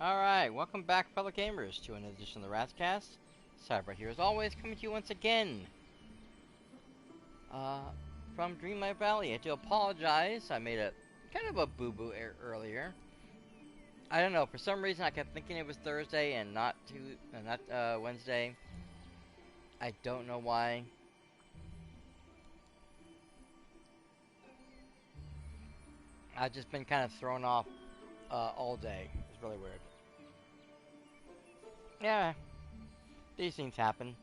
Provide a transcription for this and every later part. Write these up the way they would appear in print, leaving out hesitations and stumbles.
Alright, welcome back, fellow gamers, to another edition of the Ratscast. Cyber here, as always, coming to you once again. Uh, from Dreamlight Valley. I do apologize, I made a kind of a boo-boo earlier. I don't know, for some reason I kept thinking it was Thursday and not Wednesday. I don't know why. I've just been kind of thrown off all day. It's really weird. Yeah, these things happen.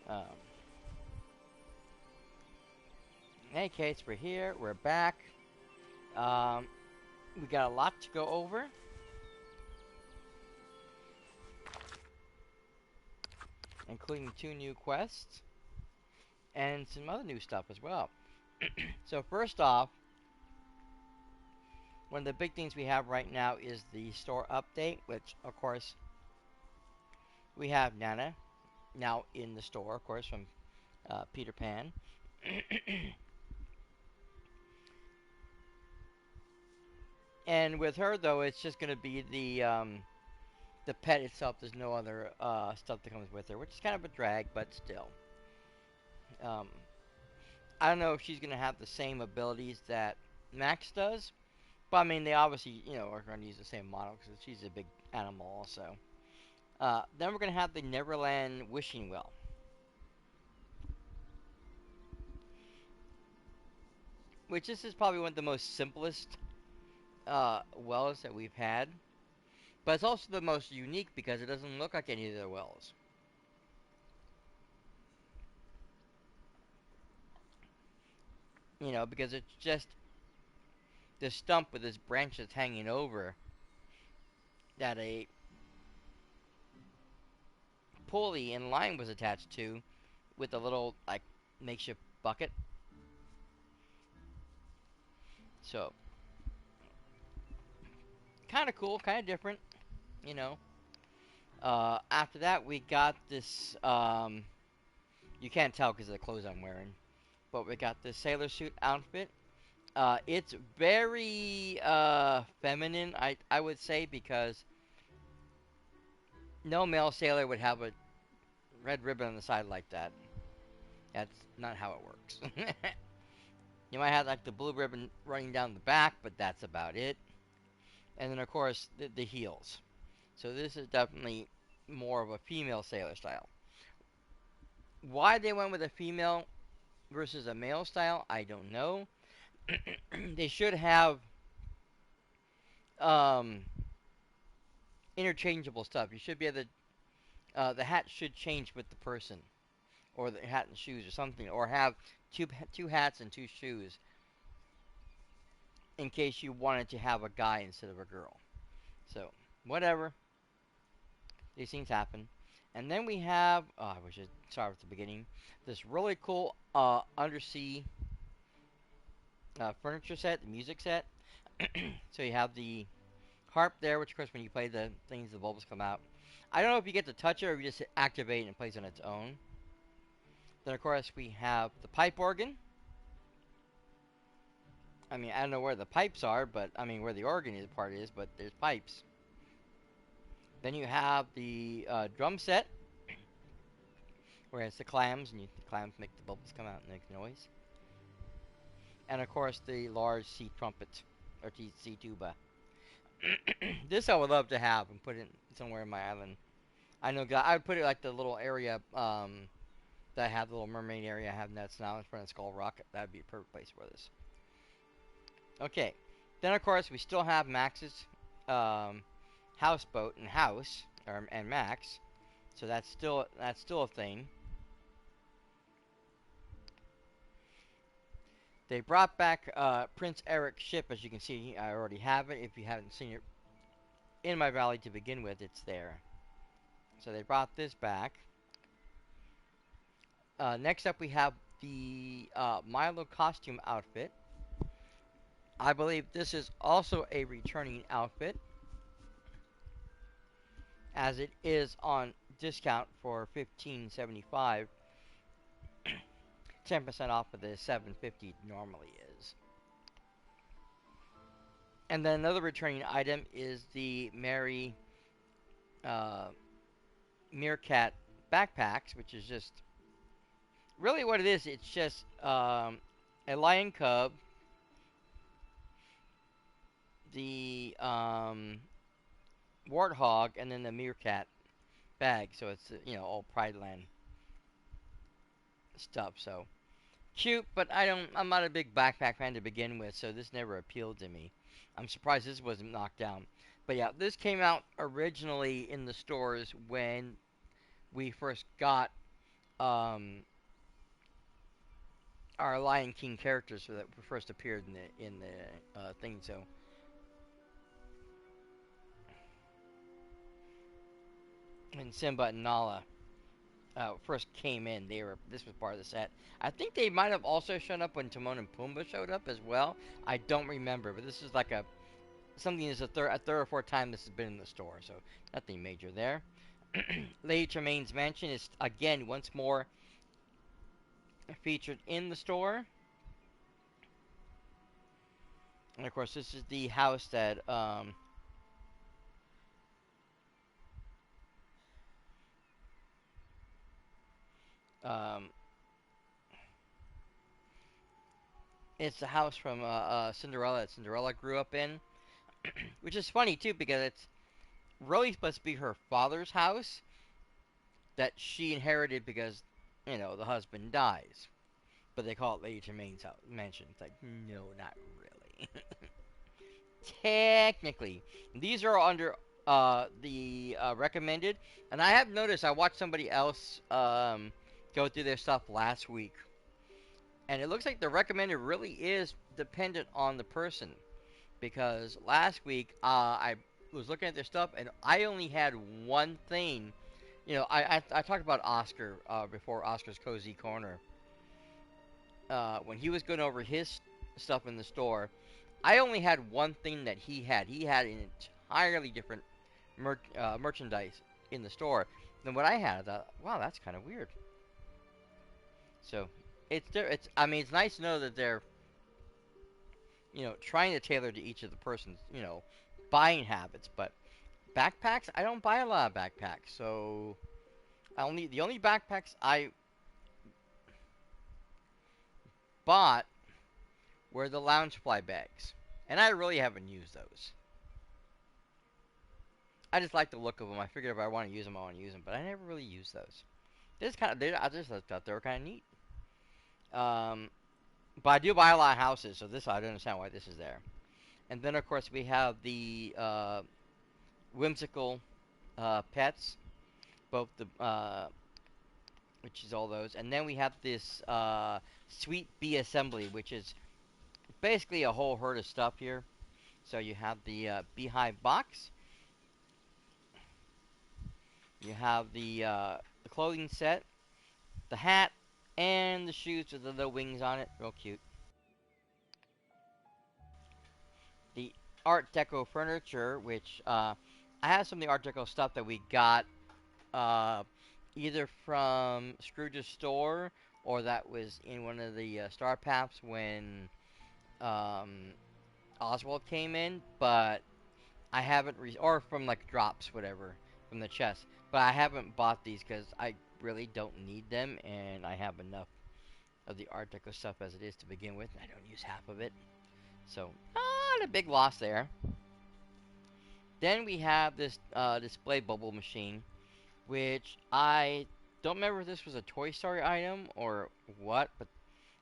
Um, in any case, we're here, we're back. Um, we got a lot to go over. Including 2 new quests and some other new stuff as well. So first off, one of the big things we have right now is the store update, which of course we have Nana now in the store, of course, from Peter Pan. And with her though, it's just going to be the pet itself. There's no other stuff that comes with her, which is kind of a drag, but still. Um, I don't know if she's going to have the same abilities that Max does. But I mean, they obviously, are going to use the same model because she's a big animal also. Then we're going to have the Neverland Wishing Well, which this is probably one of the most simplest wells that we've had. But it's also the most unique because it doesn't look like any of the wells. Because it's just this stump with its branches hanging over that a pulley and line was attached to with a little, like, makeshift bucket. So, kind of cool, kind of different, you know. After that, we got this. You can't tell because of the clothes I'm wearing, but we got this sailor suit outfit. It's very feminine, I would say, because no male sailor would have a red ribbon on the side like that. That's not how it works. You might have like the blue ribbon running down the back, but that's about it. And then of course the heels. So this is definitely more of a female sailor style. Why they went with a female versus a male style, I don't know. They should have um, interchangeable stuff. You should be able to. The hat should change with the person, or the hat and shoes, or something, or have two hats and two shoes in case you wanted to have a guy instead of a girl. So whatever, these things happen. And then we have. Oh, I wish I'd start at the beginning. This really cool undersea furniture set, the music set. So you have the harp there, which of course when you play the things, the bubbles come out. I don't know if you get to touch it or if you just activate it and it plays on its own. Then of course we have the pipe organ. I mean, I don't know where the pipes are, but I mean where the organ is part is, but there's pipes. Then you have the drum set, where it's the clams, and the clams make the bubbles come out and make noise. And of course the large sea trumpet, or sea tuba. This I would love to have and put it somewhere in my island. I know I would put it like the little area that I have, the little mermaid area I have that's now in front of Skull Rock. That would be a perfect place for this. Okay, then of course we still have Max's um, houseboat and house, and Max, so that's still a thing. They brought back Prince Eric's ship, as you can see. I already have it. If you haven't seen it in my valley to begin with, it's there. So they brought this back. Next up, we have the Milo costume outfit. I believe this is also a returning outfit, as it is on discount for 15.75, 10% off of the 7.50 normally is. And then another returning item is the Mary uh, Meerkat backpacks, which is just really what it is. It's just a lion cub, the warthog, and then the meerkat bag. So it's all Pride Land stuff. So cute, but I'm not a big backpack fan to begin with, so this never appealed to me. I'm surprised this wasn't knocked down. But yeah, this came out originally in the stores when we first got um, our Lion King characters that first appeared in the thing. So when Simba and Nala first came in, this was part of the set. I think they might have also shown up when Timon and Pumbaa showed up as well. I don't remember, but this is like a something is a third or fourth time this has been in the store, so nothing major there. Lady Tremaine's mansion is again once more featured in the store, and of course this is the house that um, it's the house from Cinderella that Cinderella grew up in, which is funny too because it's really supposed to be her father's house that she inherited because the husband dies, but they call it Lady Tremaine's house mansion. It's like no, not really. Technically, these are under the recommended, and I have noticed I watched somebody else go through their stuff last week, and it looks like the recommended really is dependent on the person because last week I was looking at their stuff and I only had one thing. I talked about Oscar before Oscar's Cozy Corner when he was going over his stuff in the store. I only had one thing that he had. He had an entirely different merchandise in the store than what I had. I thought, wow, that's kind of weird. So it's. I mean, it's nice to know that they're trying to tailor to each of the person's buying habits. But backpacks, I don't buy a lot of backpacks. So the only backpacks I bought were the Loungefly bags, and I really haven't used those. I just like the look of them. I figured if I want to use them, I want to use them, but I never really used those. I just thought they were kind of neat. Um, but I do buy a lot of houses, so this I don't understand why this is there. And then of course we have the whimsical pets, both the which is all those, and then we have this sweet bee assembly, which is basically a whole herd of stuff here. So you have the beehive box, you have the clothing set, the hat, and the shoes with the little wings on it, real cute. The Art Deco furniture, which I have some of the Art Deco stuff that we got uh, either from Scrooge's store or that was in one of the Star Paths when um, Oswald came in, but I haven't or from like drops, whatever, from the chest. But I haven't bought these because I really don't need them, and I have enough of the Art Deco stuff as it is to begin with. And I don't use half of it, so not a big loss there. Then we have this display bubble machine, which I don't remember if this was a Toy Story item or what, but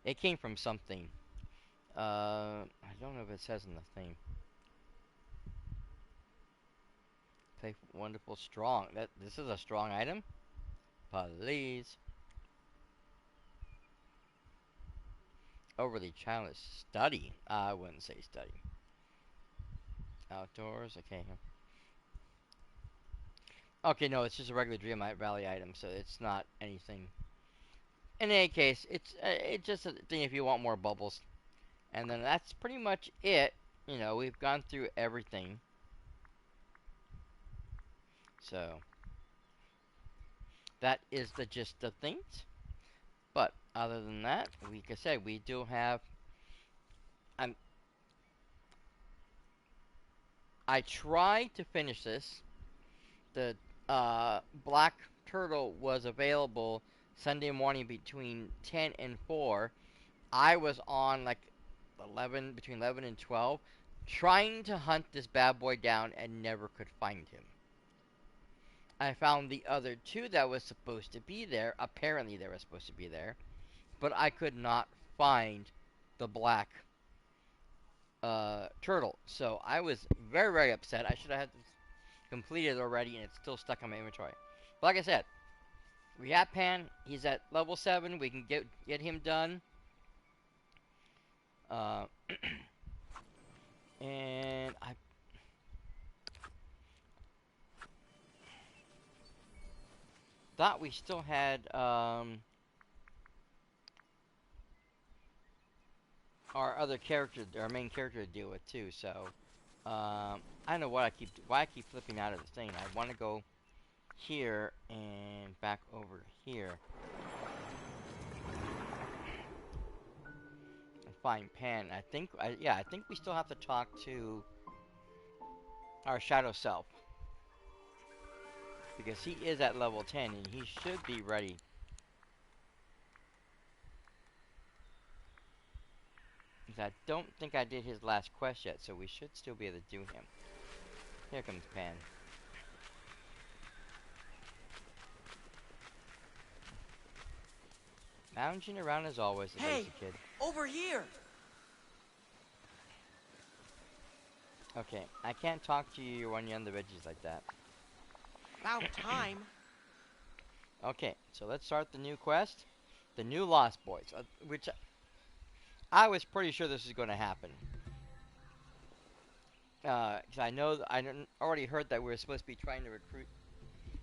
it came from something. I don't know if it says in the thing. Playful, wonderful, strong. This is a strong item. Please. Overly childish. Study. I wouldn't say study. Outdoors. Okay. Okay, no, it's just a regular Dreamlight Valley item, so it's not anything in any case, it's just a thing if you want more bubbles. And then that's pretty much it. You know, we've gone through everything. So that is the gist of things. But other than that, like I said, we do have. I'm. I tried to finish this. The Black Turtle was available Sunday morning between 10 and 4. I was on like 11, between 11 and 12, trying to hunt this bad boy down and never could find him. I found the other two that was supposed to be there. Apparently, they were supposed to be there, but I could not find the black turtle. So I was very, very upset. I should have had this completed already, and it's still stuck in my inventory. But like I said, we have Pan. He's at level 7. We can get him done. Uh, and I thought we still had our other character, our main character to deal with too. So I don't know why I keep flipping out of this thing. I want to go here and back over here and find Pan. I think we still have to talk to our shadow self because he is at level 10 and he should be ready. I don't think I did his last quest yet, so we should still be able to do him. Here comes Pan. Lounging around as always, the lazy kid. Over here! Okay, I can't talk to you when you're on the veggies like that. About time. Okay, so let's start the new quest. The new Lost Boys, which I was pretty sure this was going to happen. Because I know I already heard that we were supposed to be trying to recruit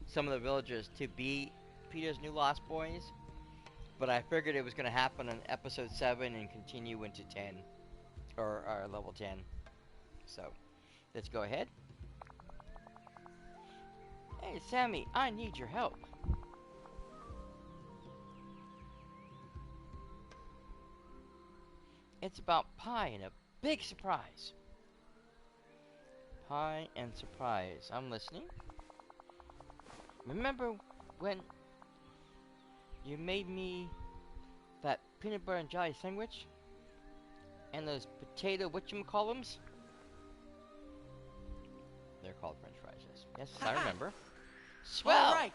some of the villagers to be Peter's new Lost Boys. But I figured it was going to happen in episode 7 and continue into 10. Or level 10. So, let's go ahead. Hey, Sammy, I need your help. It's about pie and a big surprise. Pie and surprise. I'm listening. Remember when you made me that peanut butter and jelly sandwich? And those potato whatchamacallums? They're called french fries, yes. Yes, I remember. Swell! All right.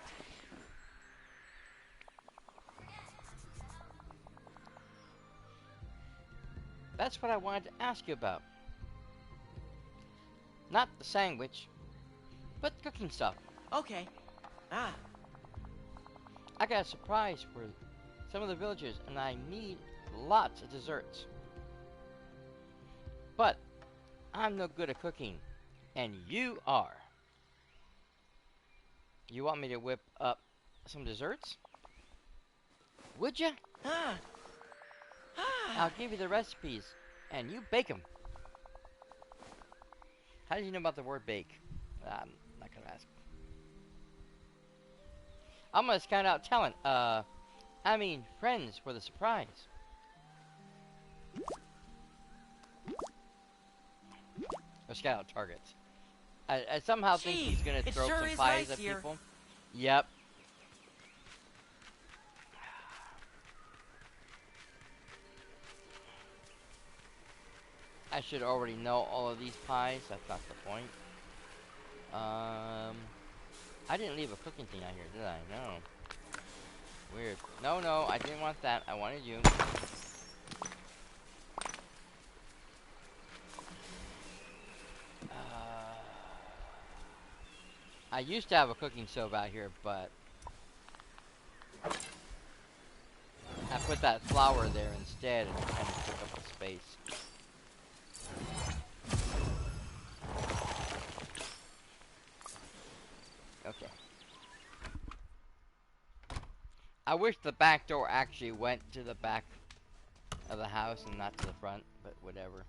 That's what I wanted to ask you about. Not the sandwich, but cooking stuff. Okay. I got a surprise for some of the villagers, and I need lots of desserts. But I'm no good at cooking, and you are. You want me to whip up some desserts? Would you? I'll give you the recipes, and you bake them. How did you know about the word bake? I'm not gonna ask. I'm gonna scout out talent. Friends for the surprise. Or scout out targets. I somehow think he's gonna throw sure some is pies nice at here. people. Yep. I should already know all of these pies. That's not the point. I didn't leave a cooking thing out here, did I? No. Weird. No, I didn't want that. I wanted you. I used to have a cooking stove out here, but I put that flour there instead and it kind of took up the space. Okay. I wish the back door actually went to the back of the house and not to the front, but whatever.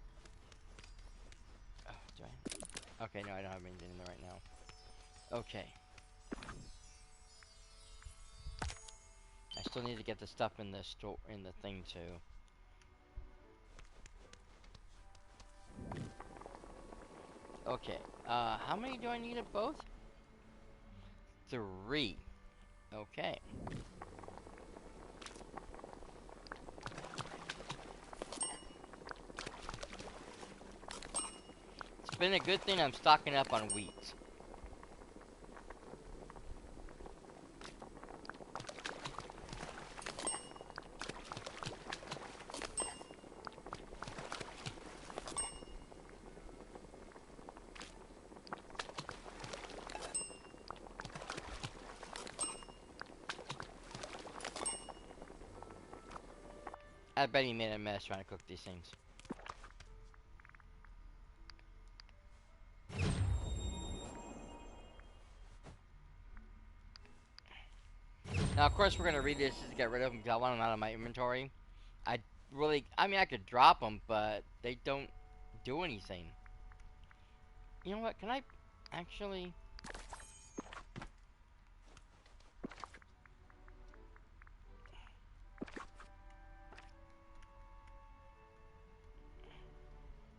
Oh, do I? Okay, no, I don't have anything in there right now. Okay. I still need to get the stuff in the store, in the thing too. Okay. How many do I need of both? 3. Okay. It's been a good thing I'm stocking up on wheat. I bet he made a mess trying to cook these things. Now, of course, we're gonna read this to get rid of them because I want them out of my inventory. I mean, I could drop them, but they don't do anything. You know what? Can I actually?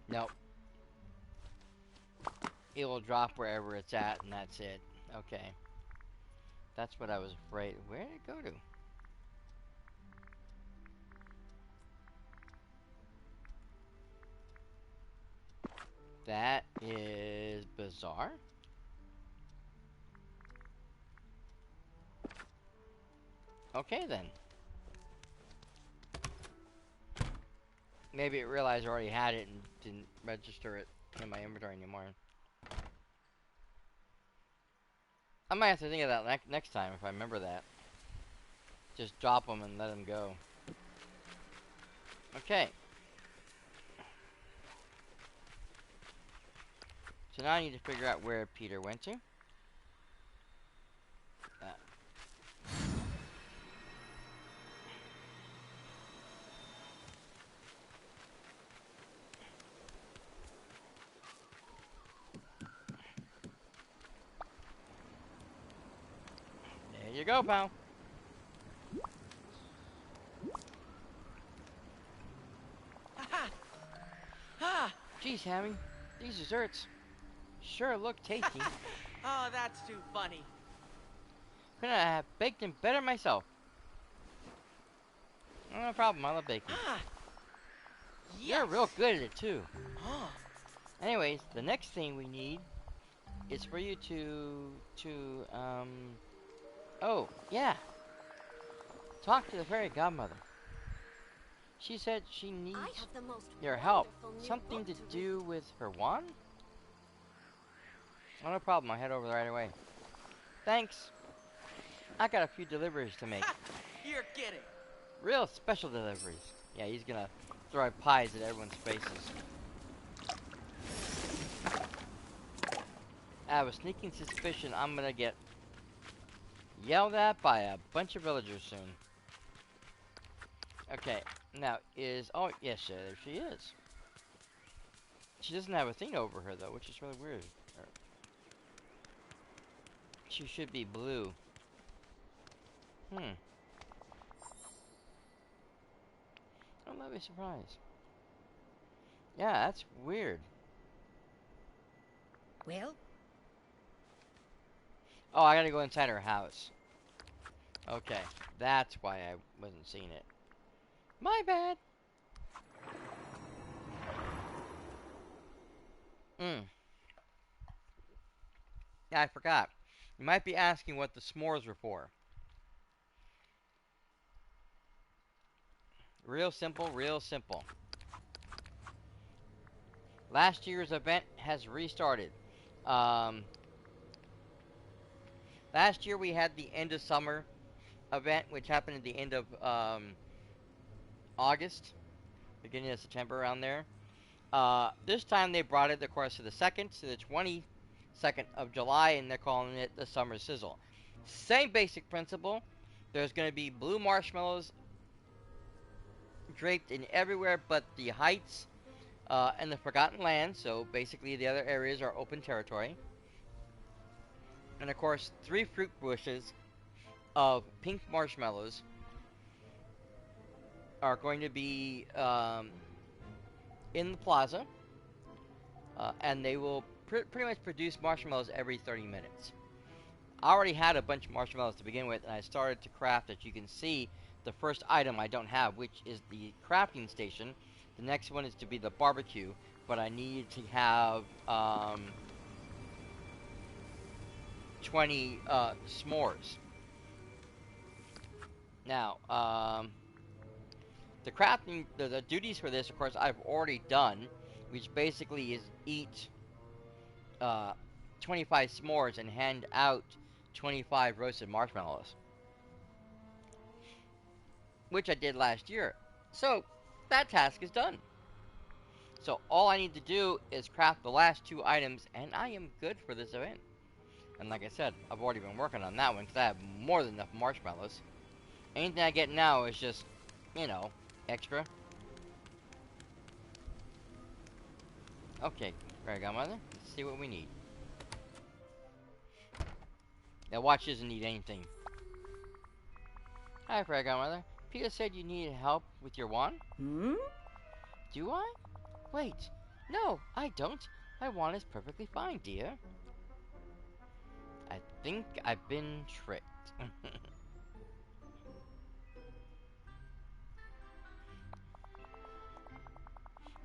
Nope. It will drop wherever it's at, and that's it. Okay. That's what I was afraid. Where did it go to? That is bizarre. Okay, then. Maybe it realized I already had it and didn't register it in my inventory anymore. I might have to think of that next time if I remember that. Just drop them and let them go. Okay. So now I need to figure out where Peter went to. There you go, pal. Geez, Hammy, these desserts sure look tasty. Oh, that's too funny. Couldn't I have baked them better myself? No problem, I love baking. Yes. You're real good at it too. Huh. Anyways, the next thing we need is for you oh, yeah. Talk to the fairy godmother. She said she needs your help. Something to do with her wand? Oh, no problem. I'll head over right away. Thanks. I got a few deliveries to make. You're kidding. Real special deliveries. Yeah, he's gonna throw pies at everyone's faces. I have a sneaking suspicion I'm gonna get yelled at by a bunch of villagers soon. Okay, now oh yes, there she is. She doesn't have a thing over her though, which is really weird. She should be blue. I'm not be surprised. Yeah, that's weird. Well? Oh, I gotta go inside her house. Okay, that's why I wasn't seeing it. My bad. Yeah, I forgot. You might be asking what the s'mores were for. Real simple, real simple. Last year's event has restarted. Last year we had the end of summer event, which happened at the end of August, beginning of September, around there. This time they brought it, of course, to the 2nd, to the 22nd of July, and they're calling it the Summer Sizzle. Same basic principle, There's going to be blue marshmallows draped in everywhere but the heights and the Forgotten Land. So basically, the other areas are open territory. And of course, 3 fruit bushes of pink marshmallows are going to be in the plaza, and they will pretty much produce marshmallows every 30 minutes. I already had a bunch of marshmallows to begin with, and I started to craft, as you can see, the first item I don't have, which is the crafting station. The next one is to be the barbecue, but I need to have 20 s'mores. Now, the crafting, the duties for this, of course, I've already done, which basically is eat uh, 25 s'mores and hand out 25 roasted marshmallows, which I did last year. So, that task is done. So, all I need to do is craft the last 2 items, and I am good for this event. And like I said, I've already been working on that one because I have more than enough marshmallows. Anything I get now is just, you know, extra. Okay, Fairy Godmother, let's see what we need. That watch doesn't need anything. Hi, Fairy Godmother. Peter said you needed help with your wand? Hmm? Do I? Wait, no, I don't. My wand is perfectly fine, dear. I think I've been tricked.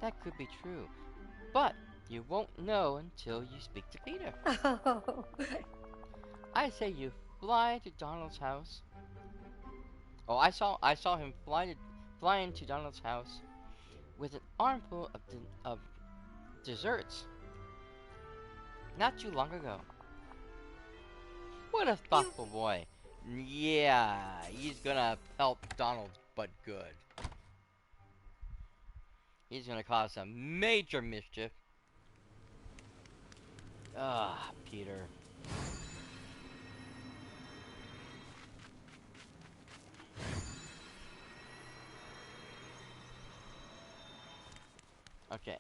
That could be true, but you won't know until you speak to Peter. Oh. I say you fly to Donald's house. Oh, I saw him fly into Donald's house with an armful of desserts not too long ago. What a You. thoughtful boy. Yeah, he's gonna help Donald, but good. He's gonna cause some major mischief. Ah, Peter. Okay.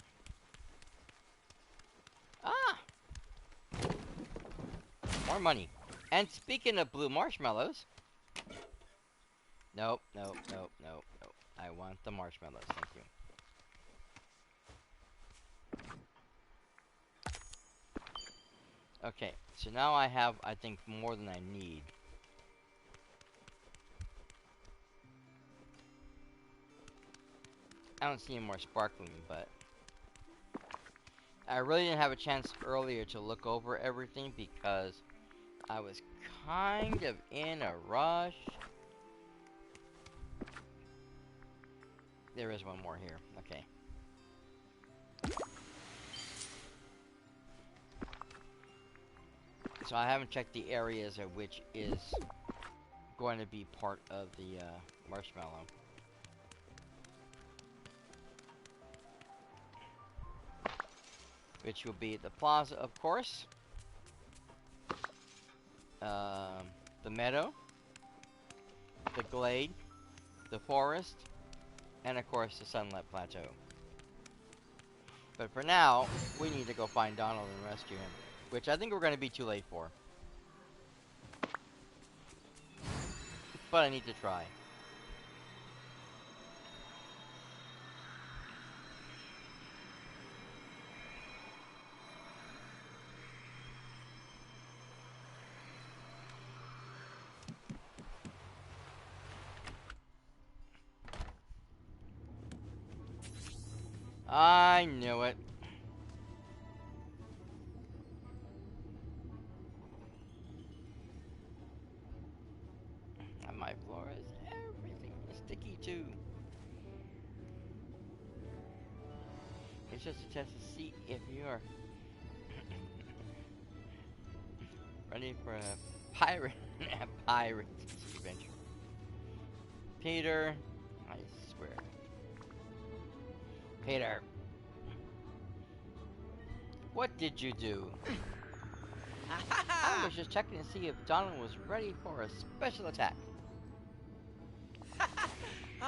Ah! More money. And speaking of blue marshmallows. Nope, nope, nope, nope, nope. I want the marshmallows, thank you. Okay, so now I have, I think, more than I need. I don't see any more sparkling, but I really didn't have a chance earlier to look over everything because I was kind of in a rush. There is one more here. Okay. So I haven't checked the areas of which is going to be part of the marshmallow. Which will be the plaza, of course. The meadow. The glade. The forest. And of course the sunlit plateau. But for now, we need to go find Donald and rescue him. Which I think we're going to be too late for. But I need to try. I knew it. And my floor is everything sticky too. It's just a test to see if you're ready for a pirate adventure. Peter, I swear. Peter, what did you do? Ha ha I ha! was just checking to see if Donald was ready for a special attack.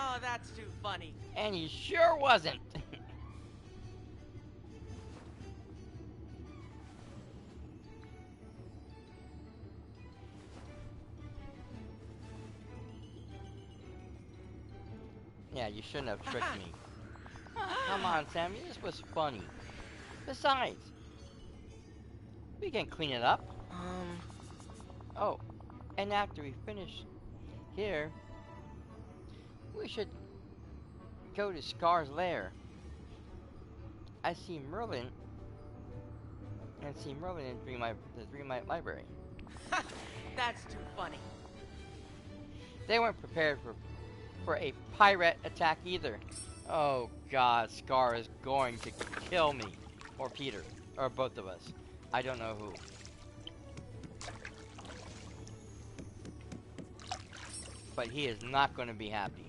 Oh, that's too funny. And he sure wasn't. Yeah, you shouldn't have tricked me. Oh, come on, Sammy, this was funny. Besides, we can clean it up. Oh, and after we finish here, we should go to Scar's lair. I see Merlin in the Dreamlight library. That's too funny. They weren't prepared for a pirate attack either. Oh God, Scar is going to kill me. Or Peter. Or both of us. I don't know who. But he is not going to be happy.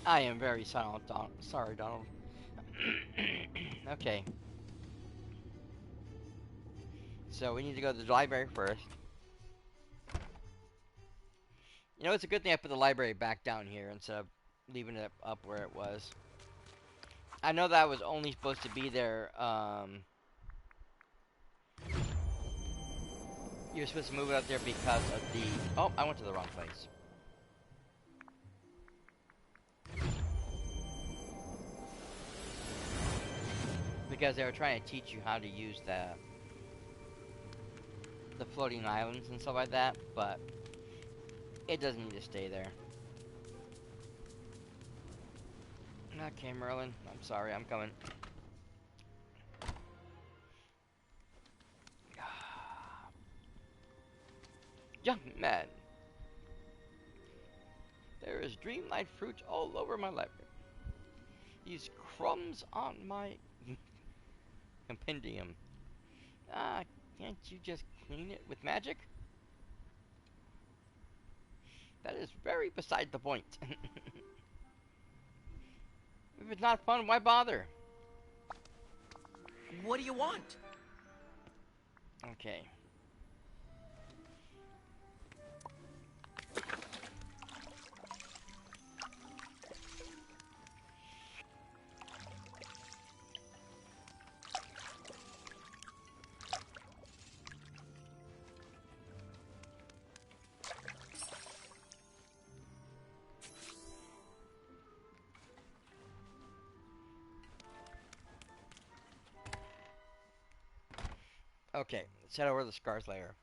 I am very sorry, Donald. Okay. So we need to go to the library first. You know, it's a good thing I put the library back down here instead of leaving it up where it was. I know that was only supposed to be there, you were supposed to move it up there because of the... Oh, I went to the wrong place. Because they were trying to teach you how to use the floating islands and stuff like that, but it doesn't need to stay there. Okay, Merlin, I'm sorry, I'm coming. Young man, there is Dreamlight fruit all over my library. These crumbs on my compendium. Ah, can't you just clean it with magic? That is very beside the point. If it's not fun, why bother? What do you want? Okay. Okay, let's head over to the Scar's lair.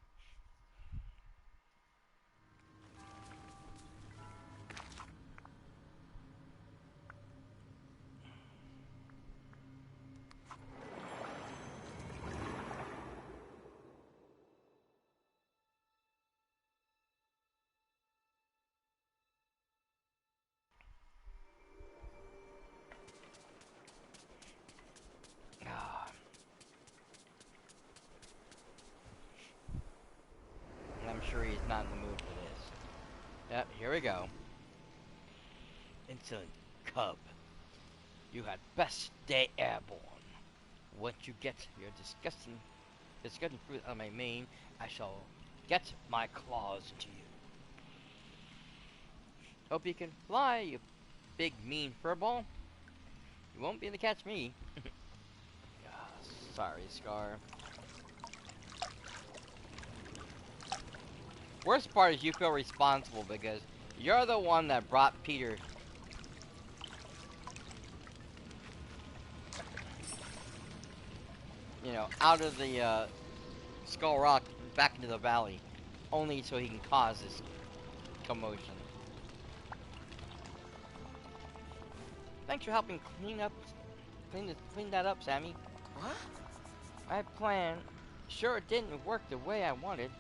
Ah, and I'm sure he's not in the mood for this. Yep, here we go. Insolent cub. You had best stay airborne. Once you get your disgusting fruit out of my mane, I shall get my claws into you. Hope you can fly, you big mean furball. You won't be able to catch me. Ah, sorry, Scar. Worst part is you feel responsible because you're the one that brought Peter. You know, out of the Skull Rock back into the valley, only so he can cause this commotion. Thanks for helping clean that up, Sammy. What? My plan sure didn't work the way I wanted.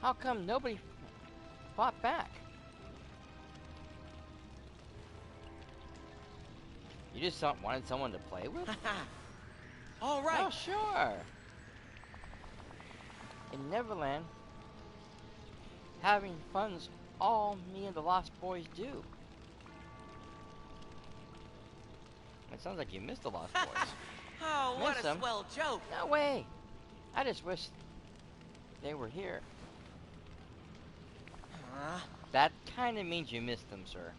How come nobody fought back? You just wanted someone to play with? All right. Oh, sure. In Neverland, having fun's all me and the Lost Boys do. It sounds like you missed the Lost Boys. Oh, what Miss a 'em? swell joke. No way. I just wish they were here. That kind of means you missed them, sir.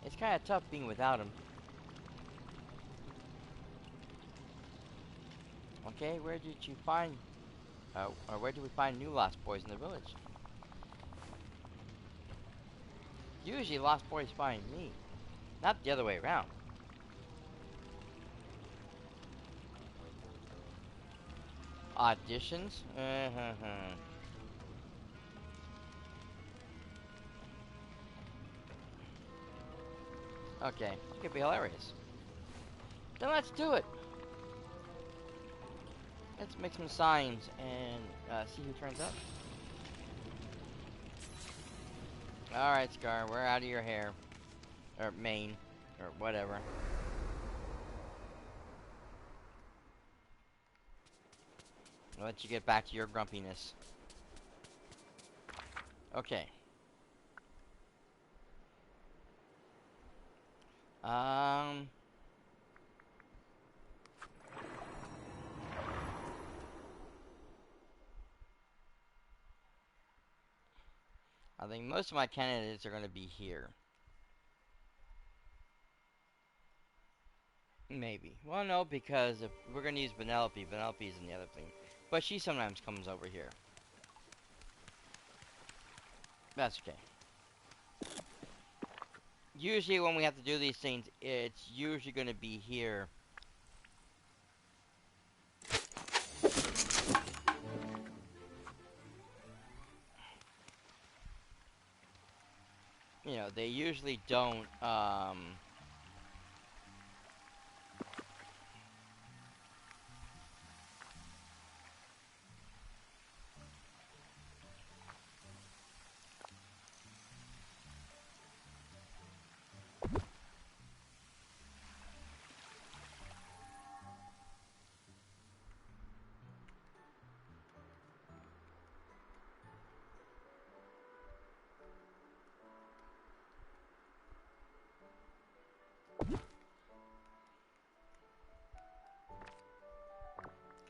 It's kind of tough being without them. Okay, where did you find, or where do we find new lost boys in the village? Usually lost boys find me, not the other way around. Auditions? Okay, it could be hilarious. Then let's do it. Let's make some signs and see who turns up. Alright, Scar, we're out of your hair. Or mane. Or whatever. I'll let you get back to your grumpiness. Okay. I think most of my candidates are going to be here. Maybe. Well, no, because if we're going to use Penelope, Penelope's in the other thing. But she sometimes comes over here. That's okay. Usually when we have to do these things, it's usually going to be here. You know, they usually don't,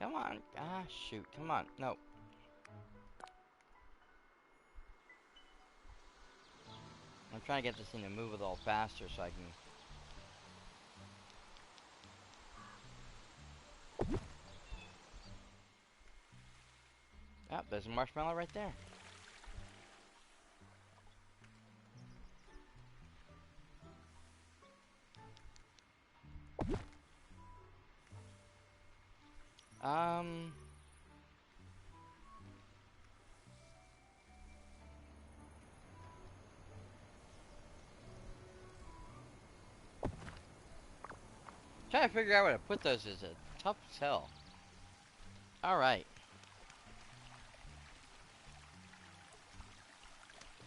come on. Ah, shoot. Come on. No. I'm trying to get this thing to move a little faster so I can... Oh, there's a marshmallow right there. Um... Trying to figure out where to put those is a tough sell. Alright.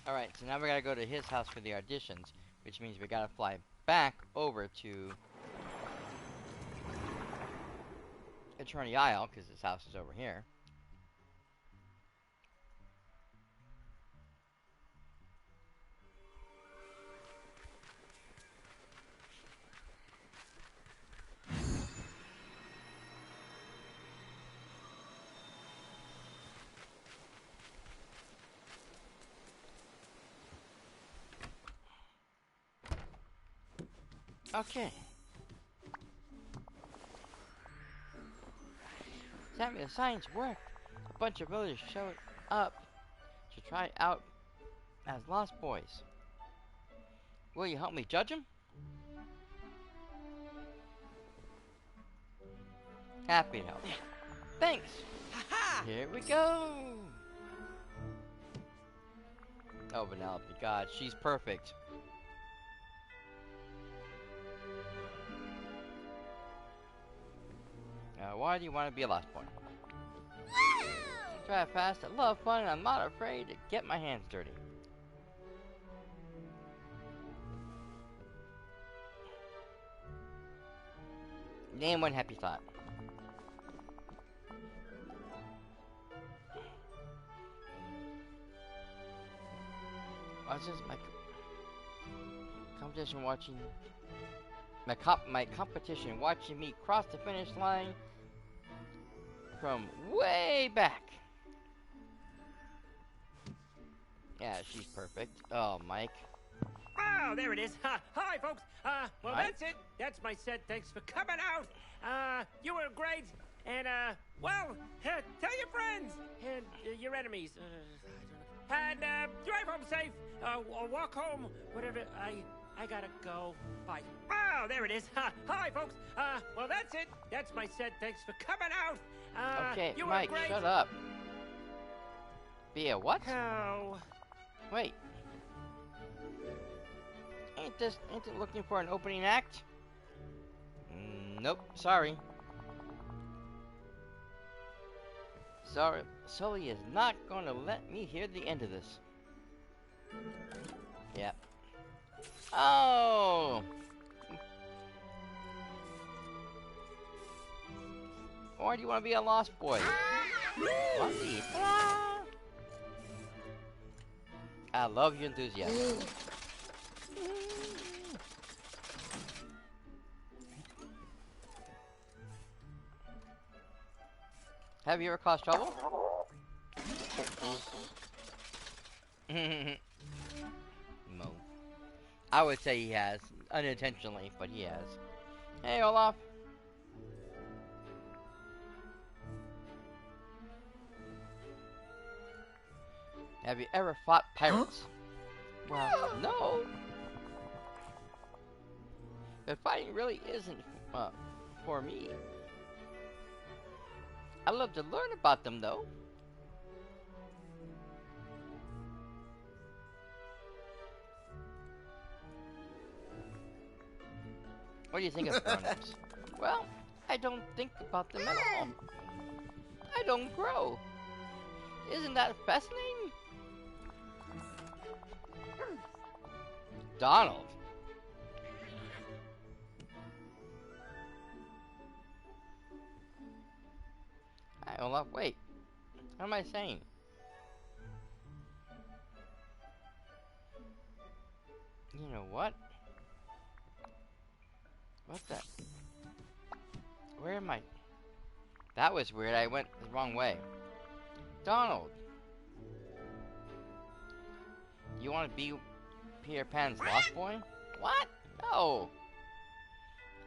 Alright, so now we gotta go to his house for the auditions, which means we gotta fly back over to Eternity Isle, because his house is over here. Okay. Sammy, the science worked. A bunch of villagers showed up to try out as Lost Boys. Will you help me judge them? Happy to help. Thanks. Ha-ha! Here we go. Oh, Penelope, God, she's perfect. Why do you want to be a Lost Boy? Try fast, I love fun, and I'm not afraid to get my hands dirty. Name one happy thought. What's this? My competition watching... My competition watching me cross the finish line from way back. Yeah, she's perfect. Oh, Mike. Oh, there it is. Hi, folks. Well, Hi. that's it. That's my set. Thanks for coming out. You were great. And, well, tell your friends and your enemies. And, drive home safe. Or walk home. Whatever. I gotta go. Bye. Oh, there it is. Hi, folks. Well, that's it. That's my set. Thanks for coming out. Okay, you Mike, were great. shut up. Be a what? Oh. Wait. Ain't it looking for an opening act? Nope, sorry. Sorry, Sully is not gonna let me hear the end of this. Yep. Oh! Or do you want to be a lost boy? Lucky. I love your enthusiasm. Have you ever caused trouble? No. I would say he has. Unintentionally, but he has. Hey, Olaf. Have you ever fought pirates? Well, no. But fighting really isn't for me. I'd love to learn about them, though. What do you think of grown-ups? Well, I don't think about them at all. I don't grow. Isn't that fascinating? Donald. Hi, Olaf. Wait. What am I saying? You know what? What's that? Where am I? That was weird. I went the wrong way. Donald. You want to be Peter Pan's lost boy? What? No.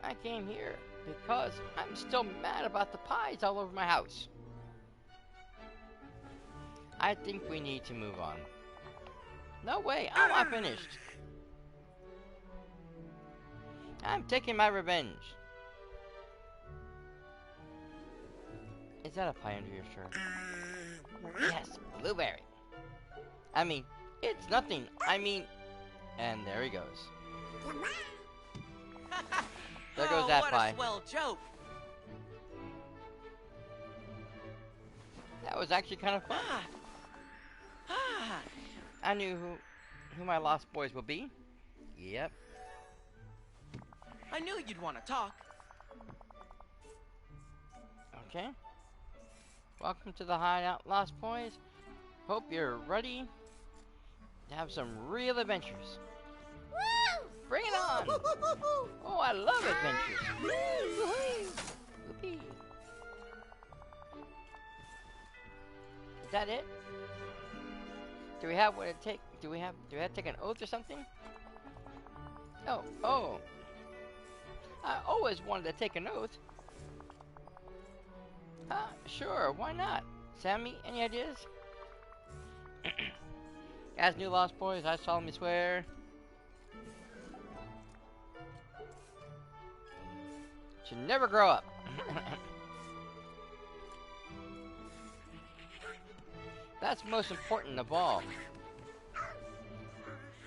I came here because I'm still mad about the pies all over my house. I think we need to move on. No way. I'm not finished. I'm taking my revenge. Is that a pie under your shirt? Yes, blueberry. I mean, it's nothing. I mean, and there he goes. There goes that what pie. a swell joke. That was actually kind of fun. I knew who my lost boys would be. Yep. I knew you'd want to talk. Okay. Welcome to the hideout, lost boys. Hope you're ready to have some real adventures. Woo! Bring it on! Oh, I love adventures. Whoopee. Is that it? Do we have what it take? Do we have to take an oath or something? Oh. I always wanted to take an oath. Sure, why not? Sammy, any ideas? As new lost boys, I solemnly swear to never grow up. That's most important of all.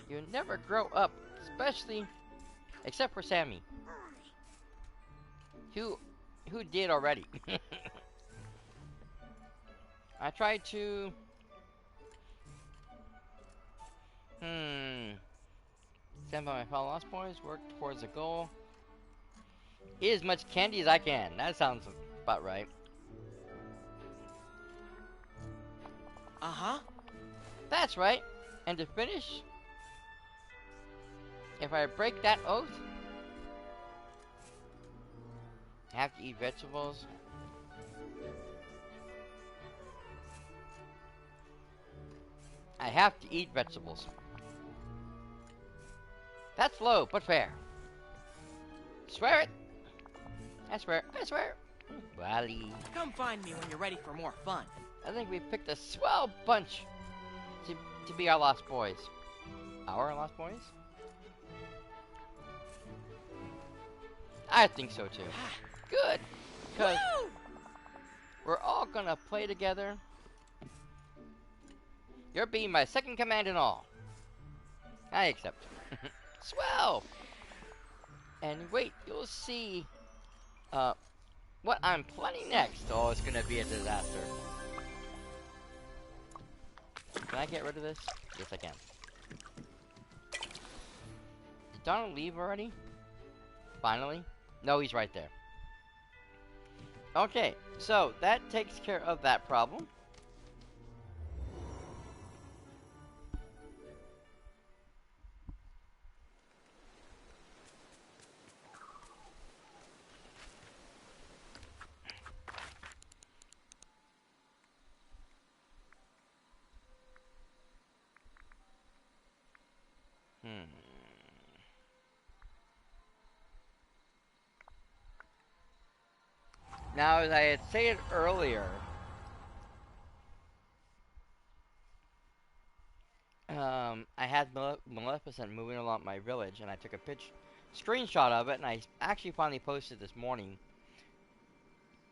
You never grow up, except for Sammy, who did already. I tried to stand by my fellow lost boys, work towards a goal. Eat as much candy as I can. That sounds about right. Uh-huh. That's right. And to finish, if I break that oath, I have to eat vegetables. I have to eat vegetables. That's low, but fair. Swear it. I swear. I swear. Wally. Come find me when you're ready for more fun. I think we picked a swell bunch to be our lost boys. Our lost boys? I think so too. Good. Because we're all gonna play together. You're being my second command and all. I accept. Swell! And wait, you'll see what I'm planning next. Oh, it's gonna be a disaster. Can I get rid of this? Yes, I can. Did Donald leave already? Finally? No, he's right there. Okay, so that takes care of that problem. Now, as I had said earlier, I had Maleficent moving along my village, and I took a screenshot of it, and I actually finally posted this morning,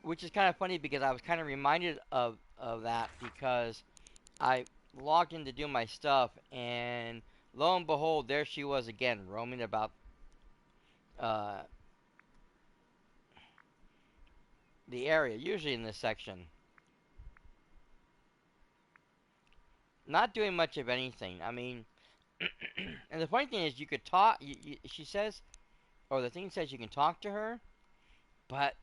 which is kind of funny because I was kind of reminded of that because I logged in to do my stuff, and lo and behold, there she was again, roaming about uh, the area, usually in this section. Not doing much of anything. I mean, and the funny thing is, you could talk. She says, or the thing says you can talk to her, but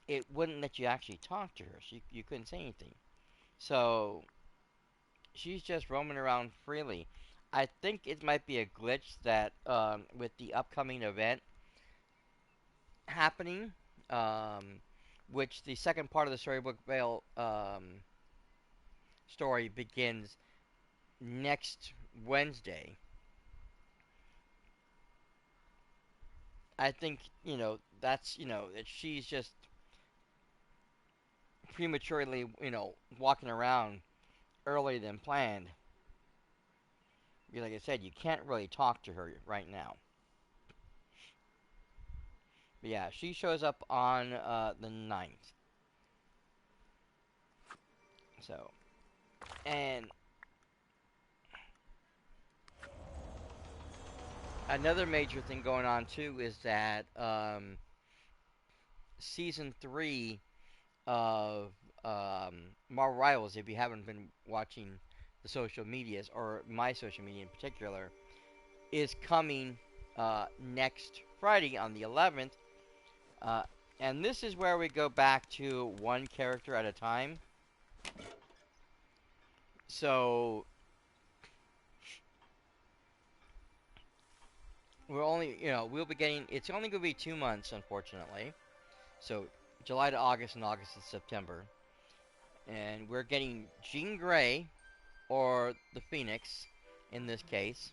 it wouldn't let you actually talk to her. You couldn't say anything. So she's just roaming around freely. I think it might be a glitch that with the upcoming event happening, which the second part of the Storybook Vale story begins next Wednesday. I think that's that she's just prematurely walking around earlier than planned. Because like I said, you can't really talk to her right now. But yeah, she shows up on the 9th. So, and another major thing going on too is that season 3 of Marvel Rivals, if you haven't been watching the social medias, or my social media in particular, is coming next Friday on the 11th. Uh, and this is where we go back to one character at a time. So we're only, we'll be getting. It's only going to be 2 months, unfortunately. So July to August, and August to September, and we're getting Jean Grey, or the Phoenix, in this case,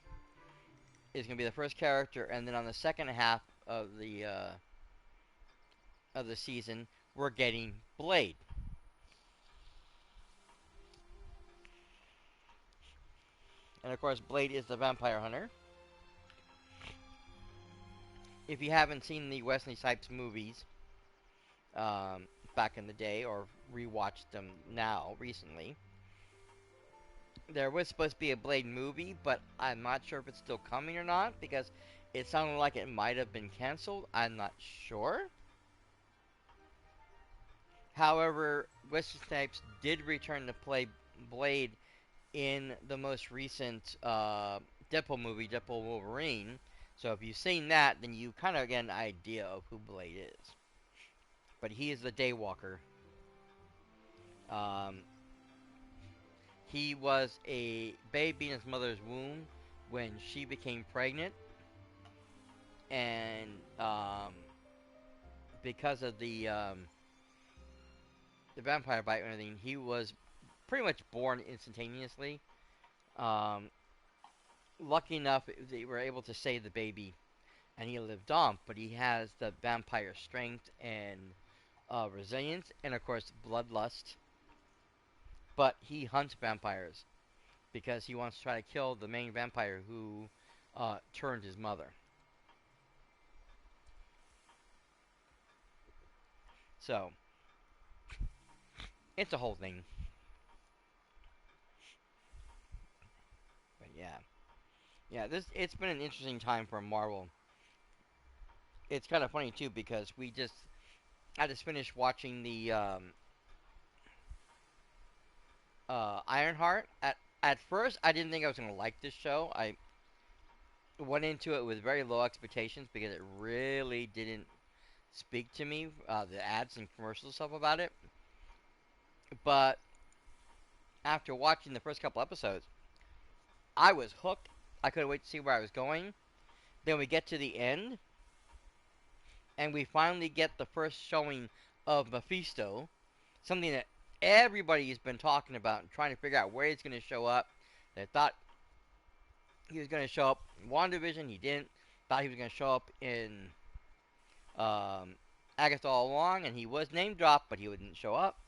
is going to be the first character, and then on the second half of the season, we're getting Blade. And of course, Blade is the vampire hunter. If you haven't seen the Wesley Snipes movies back in the day, or rewatched them now recently, there was supposed to be a Blade movie, but I'm not sure if it's still coming or not because it sounded like it might have been canceled. I'm not sure. However, Wesley Snipes did return to play Blade in the most recent Deadpool movie, Deadpool Wolverine. So if you've seen that, then you kind of get an idea of who Blade is. But he is the Daywalker. Um, he was a baby in his mother's womb when she became pregnant, and because of the vampire bite and everything, he was pretty much born instantaneously. Um, lucky enough, they were able to save the baby, and he lived on. But he has the vampire strength and resilience, and of course bloodlust. But he hunts vampires because he wants to try to kill the main vampire who turned his mother. So it's a whole thing. But yeah, yeah. This it's been an interesting time for Marvel. It's kind of funny too because I just finished watching the Ironheart. At first, I didn't think I was gonna like this show. I went into it with very low expectations because it really didn't speak to me. The ads and commercial stuff about it, but after watching the first couple episodes, I was hooked. I couldn't wait to see where I was going. Then we get to the end, and we finally get the first showing of Mephisto, something that everybody's been talking about and trying to figure out where he's going to show up. They thought he was going to show up in WandaVision. He didn't. Thought he was going to show up in um, Agatha all along, and he was name dropped, but he wouldn't show up.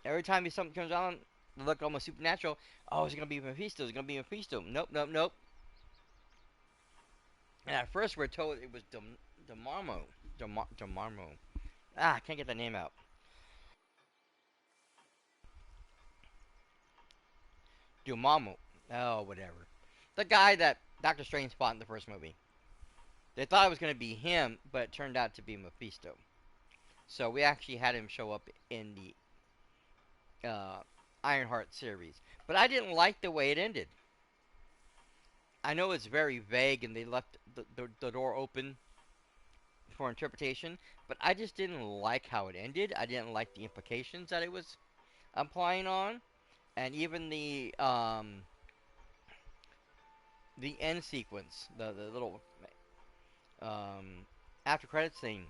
Every time something comes on, they look almost supernatural. Oh, is it going to be Mephisto? Is it going to be Mephisto? Nope, nope, nope. And at first, we're told it was Demarmo. Demarmo. Ah, I can't get the name out. Dormammu. Oh, whatever. The guy that Doctor Strange fought in the first movie. They thought it was going to be him, but it turned out to be Mephisto. So we actually had him show up in the Ironheart series. But I didn't like the way it ended. I know it's very vague and they left the door open for interpretation, but I just didn't like how it ended. I didn't like the implications that it was applying on. And even the end sequence, the little um, after credits thing,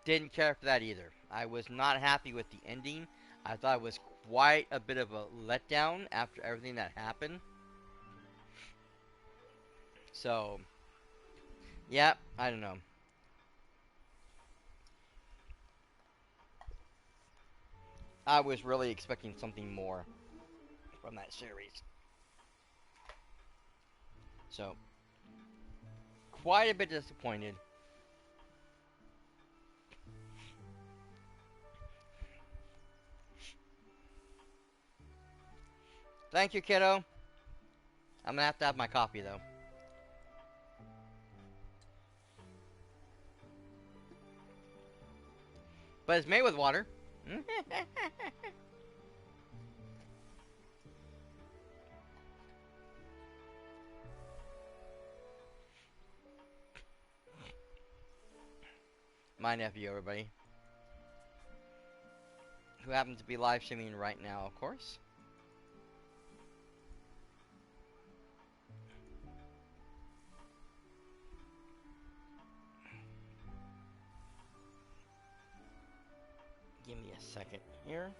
didn't care for that either. I was not happy with the ending. I thought it was quite a bit of a letdown after everything that happened. So, yeah, I don't know. I was really expecting something more from that series. So, quite a bit disappointed. Thank you, kiddo. I'm gonna have to have my coffee though. But it's made with water. My nephew, everybody. Who happens to be live streaming right now, of course. Give me a second here.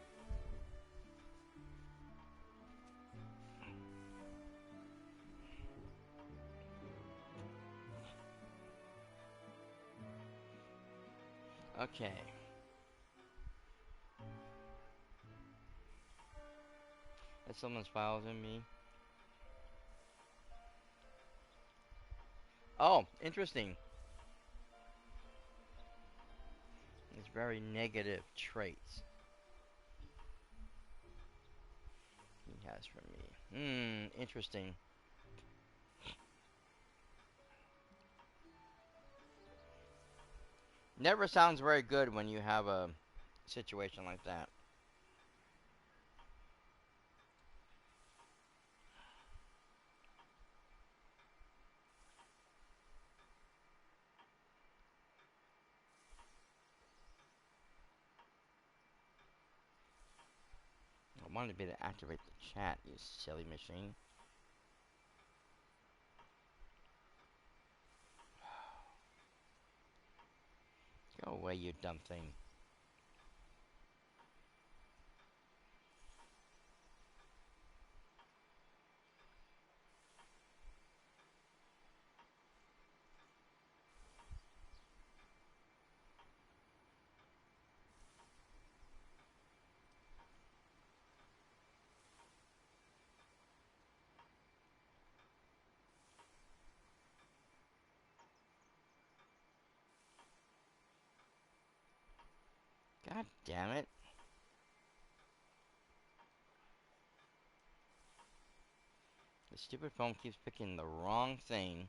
Okay. If someone's files in me. Oh, interesting. It's very negative traits he has for me. Interesting. Never sounds very good when you have a situation like that. I wanted to be to activate the chat, you silly machine. Go away, you dumb thing. God damn it. The stupid phone keeps picking the wrong thing.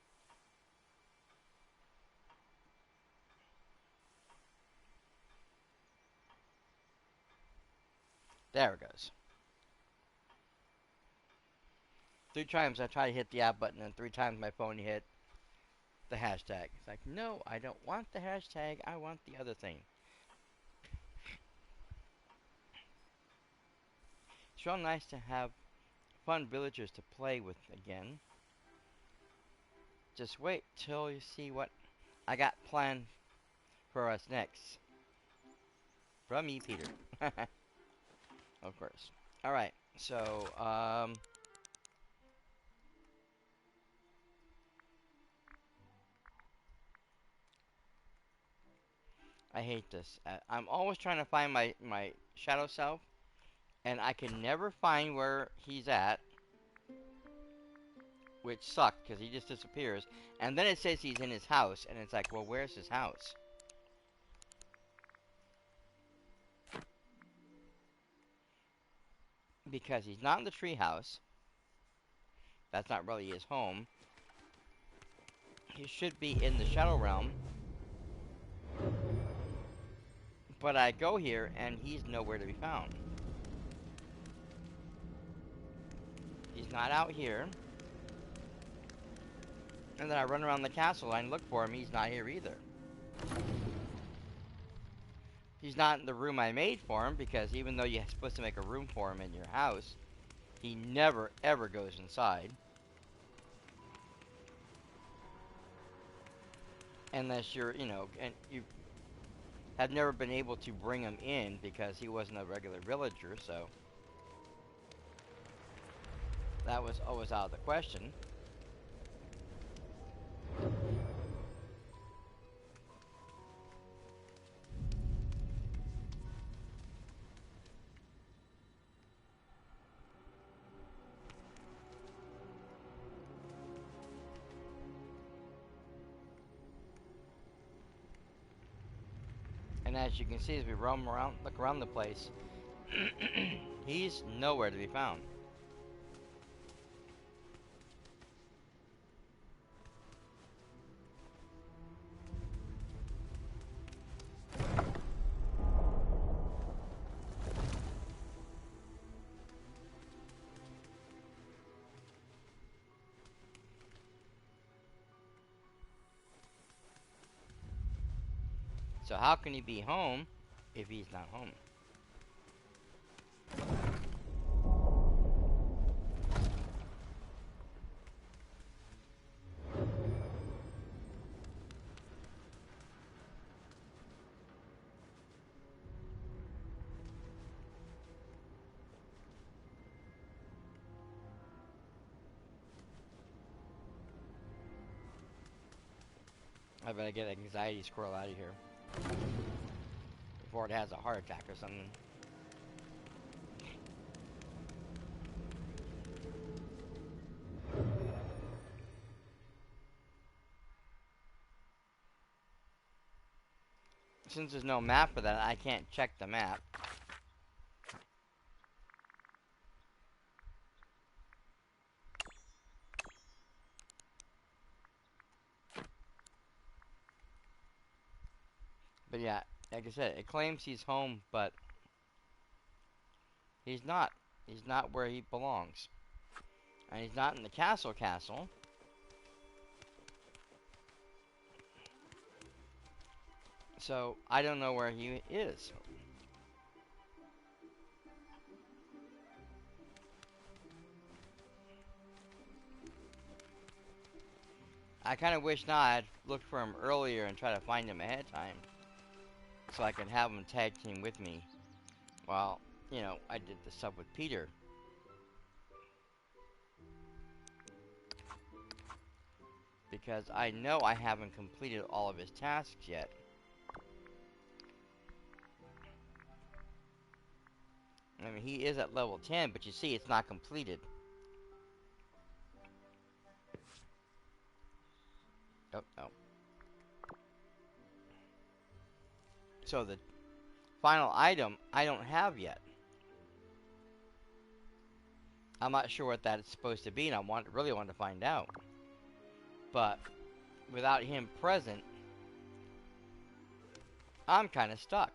There it goes. 3 times I try to hit the app button, and 3 times my phone hit the hashtag. It's like, no, I don't want the hashtag. I want the other thing. It's real nice to have fun villagers to play with again. Just wait till you see what I got planned for us next. From me, Peter. Of course. Alright, so, I hate this. I'm always trying to find my shadow self, and I can never find where he's at, which sucked, because he just disappears. And then it says he's in his house, and it's like, well, where's his house? Because he's not in the treehouse. That's not really his home. He should be in the Shadow Realm. But I go here, and he's nowhere to be found. He's not out here. And then I run around the castle and look for him. He's not here either. He's not in the room I made for him, because even though you're supposed to make a room for him in your house, he never, ever goes inside. Unless you're, you know, and you have never been able to bring him in because he wasn't a regular villager, so that was always out of the question. And as you can see, as we roam around, look around the place, he's nowhere to be found. So how can he be home if he's not home? I better get anxiety squirrel out of here before it has a heart attack or something. Since there's no map for that, I can't check the map. But yeah, like I said, it claims he's home, but he's not. He's not where he belongs. And he's not in the castle. So, I don't know where he is. I kind of wish now I'd looked for him earlier and try to find him ahead of time, so I could have him tag team with me while, you know, I did the stuff with Peter. Because I know I haven't completed all of his tasks yet. I mean, he is at level 10, but you see it's not completed. Oh, no. So the final item I don't have yet. I'm not sure what that is supposed to be, and really want to find out. But without him present, I'm kind of stuck.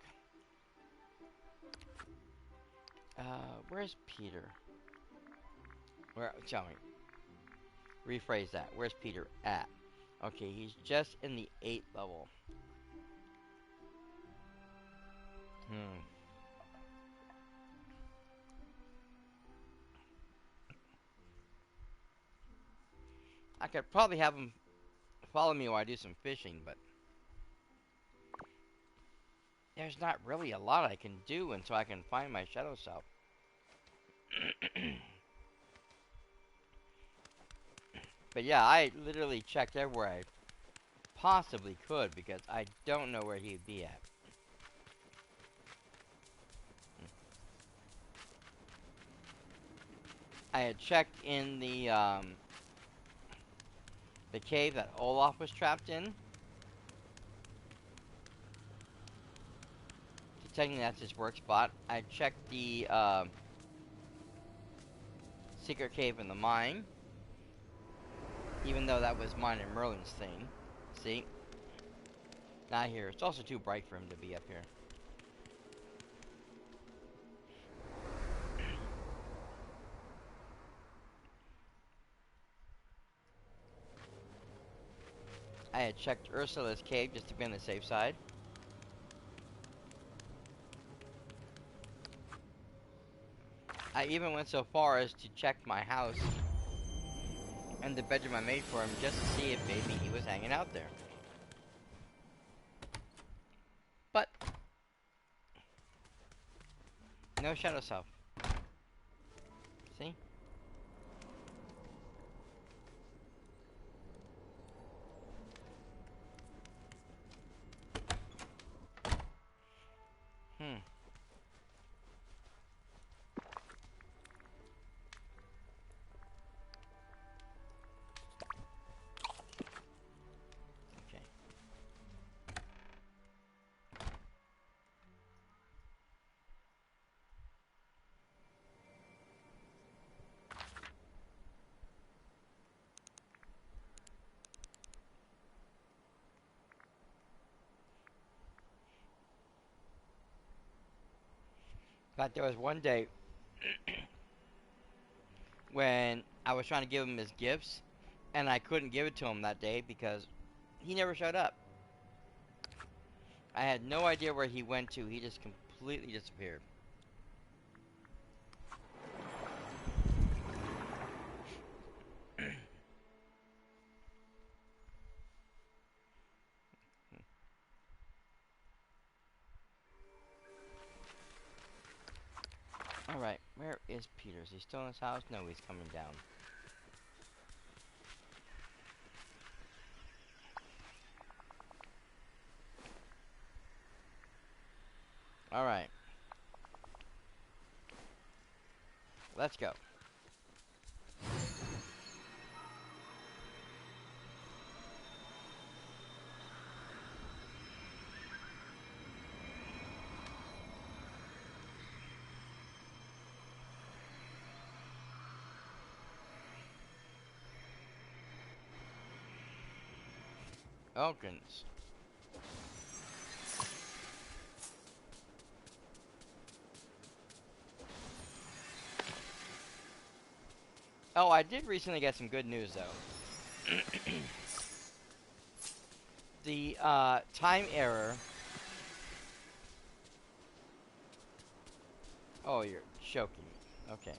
Where's Peter? Tell me. Rephrase that. Where's Peter at? Okay, he's just in the 8th level. I could probably have him follow me while I do some fishing, but there's not really a lot I can do until I can find my shadow self. But yeah, I literally checked everywhere I possibly could because I don't know where he'd be at. I had checked in the cave that Olaf was trapped in. Technically, that's his work spot. I checked the secret cave in the mine, even though that was mine and Merlin's thing. See? Not here. It's also too bright for him to be up here. I had checked Ursula's cave just to be on the safe side. I even went so far as to check my house and the bedroom I made for him just to see if maybe he was hanging out there. But no shadow self. See? Okay. But there was one day when I was trying to give him his gifts, and I couldn't give it to him that day because he never showed up. I had no idea where he went to. He just completely disappeared. Alright, where is Peter? Is he still in his house? No, he's coming down. Alright. Let's go. Oh, goodness. Oh, I did recently get some good news, though. The, time error... Oh, you're choking me. Okay.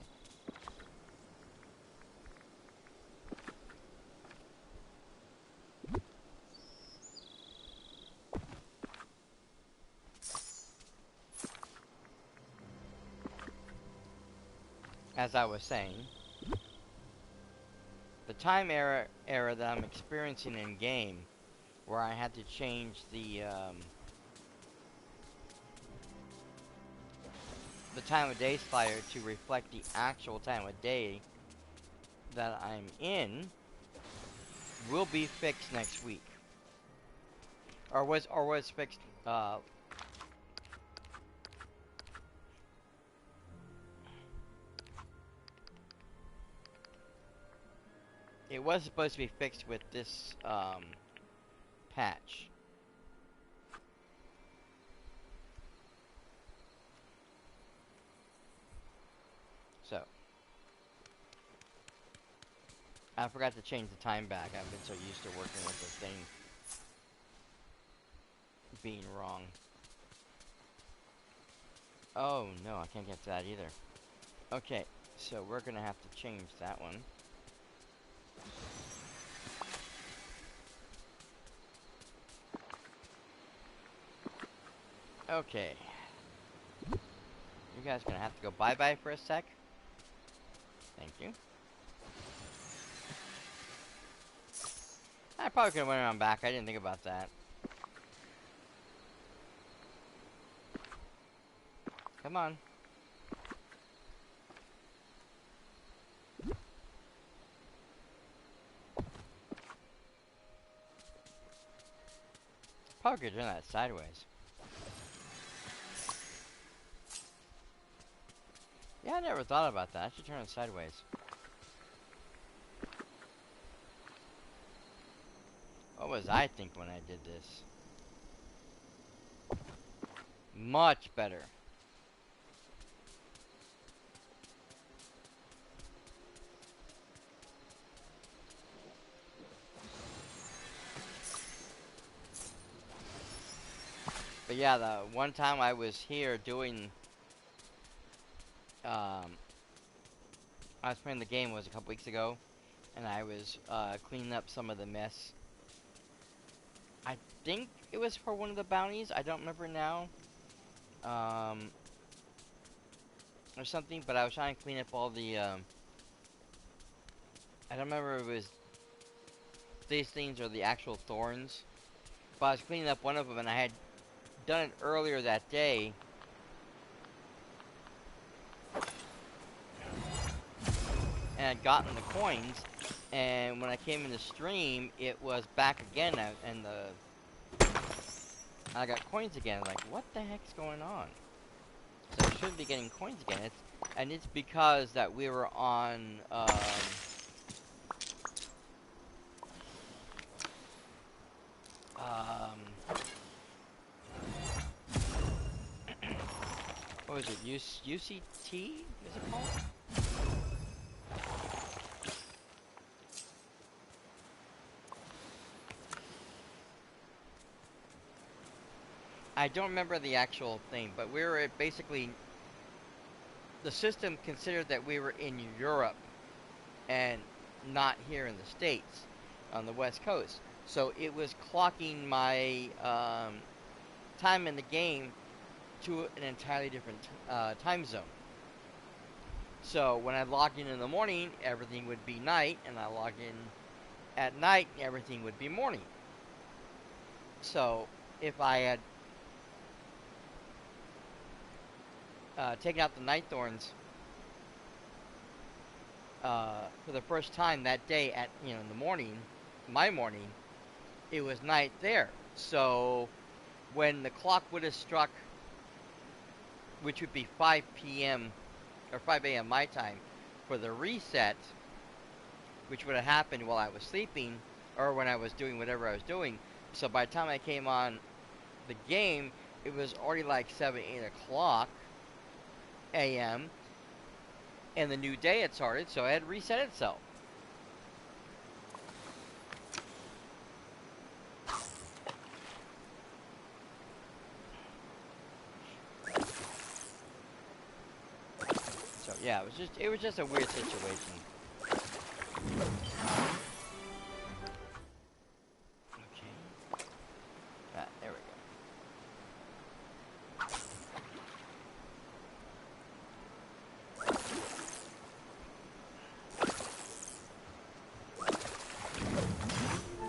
As I was saying, the time error that I'm experiencing in game, where I had to change the time of day slider to reflect the actual time of day that I'm in, will be fixed next week, or was fixed it was supposed to be fixed with this patch. So I forgot to change the time back. I've been so used to working with the thing being wrong. Oh no, I can't get to that either. Okay, so we're gonna have to change that one. Okay. You guys gonna have to go bye-bye for a sec. Thank you. I probably could have went around back. I didn't think about that. Come on. Probably could turn that sideways. Yeah, I never thought about that. I should turn it sideways. What was I think when I did this? Much better. But yeah, the one time I was here doing, I was playing the game, was a couple weeks ago, and I was cleaning up some of the mess. I think it was for one of the bounties. I don't remember now. Or something, but I was trying to clean up all the, I don't remember if it was these things or the actual thorns. But I was cleaning up one of them, and I had done it earlier that day. And I'd gotten the coins, and when I came in the stream, it was back again, and I got coins again. Like, what the heck's going on? So I should be getting coins again. And it's because that we were on, what was it? UCT? Is it called? I don't remember the actual thing, but we were basically, the system considered that we were in Europe and not here in the States on the West Coast. So it was clocking my time in the game to an entirely different time zone. So when I logged in the morning, everything would be night, and I logged in at night, everything would be morning. So if I had taken out the night thorns for the first time that day at, in the morning, my morning, it was night there. So when the clock would have struck, which would be 5 p.m. or 5 a.m. my time, for the reset, which would have happened while I was sleeping or when I was doing whatever I was doing. So by the time I came on the game, it was already like 7, 8 o'clock a.m. and the new day had started, so it had reset itself. So yeah, it was just a weird situation. Okay. There we go.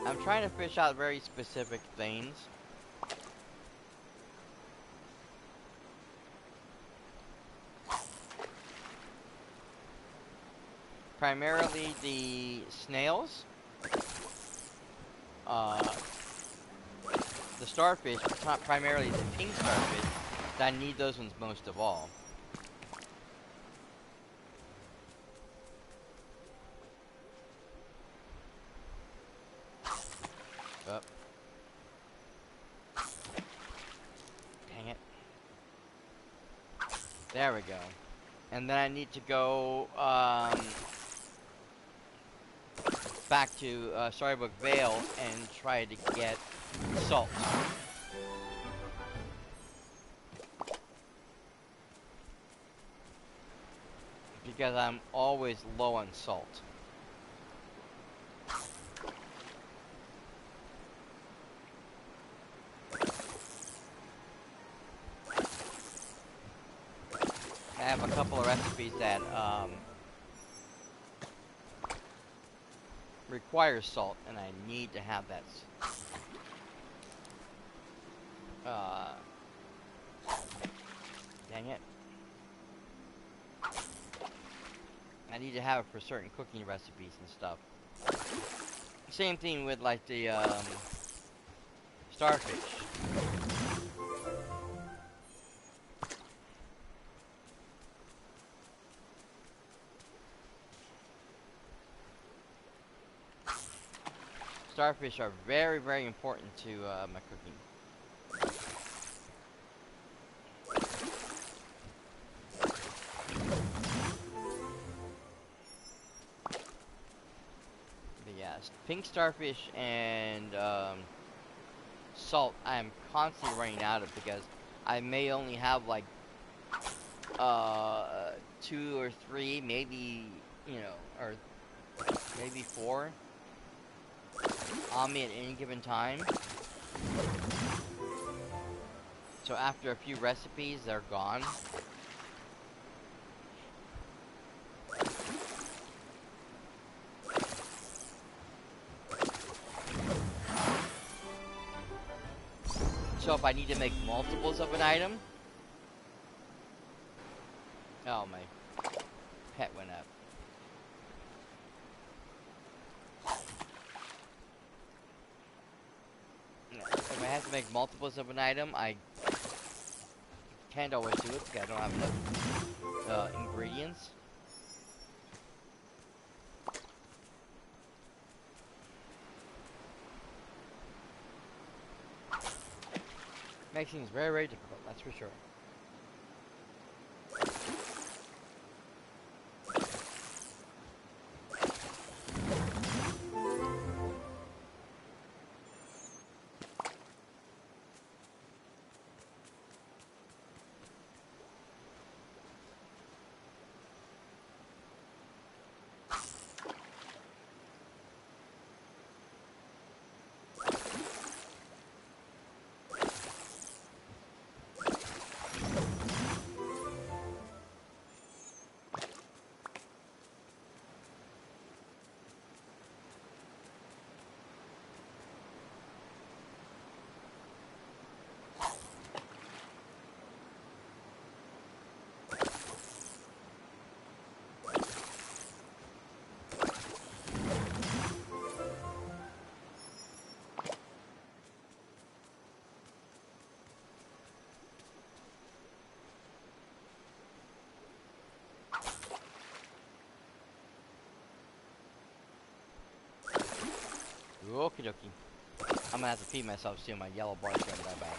I'm trying to fish out very specific things. Primarily the snails, the starfish, but not primarily the pink starfish. I need those ones most of all. There we go. And then I need to go back to Storybook Vale and try to get salt. Because I'm always low on salt. I have a couple of recipes that require salt, and I need to have that. Dang it. I need to have it for certain cooking recipes and stuff. Same thing with like the starfish. Starfish are very, very important to my cooking. But yeah, pink starfish and salt I am constantly running out of because I may only have like 2 or 3, maybe, you know, or maybe 4 on me at any given time. So after a few recipes, they're gone. So if I need to make multiples of an item... Oh, my pet went up. If I have to make multiples of an item, I can't always do it because I don't have enough ingredients. Makes things very, very difficult, that's for sure. Okie dokie. I'm gonna have to feed myself soon. My yellow bar's gonna die back.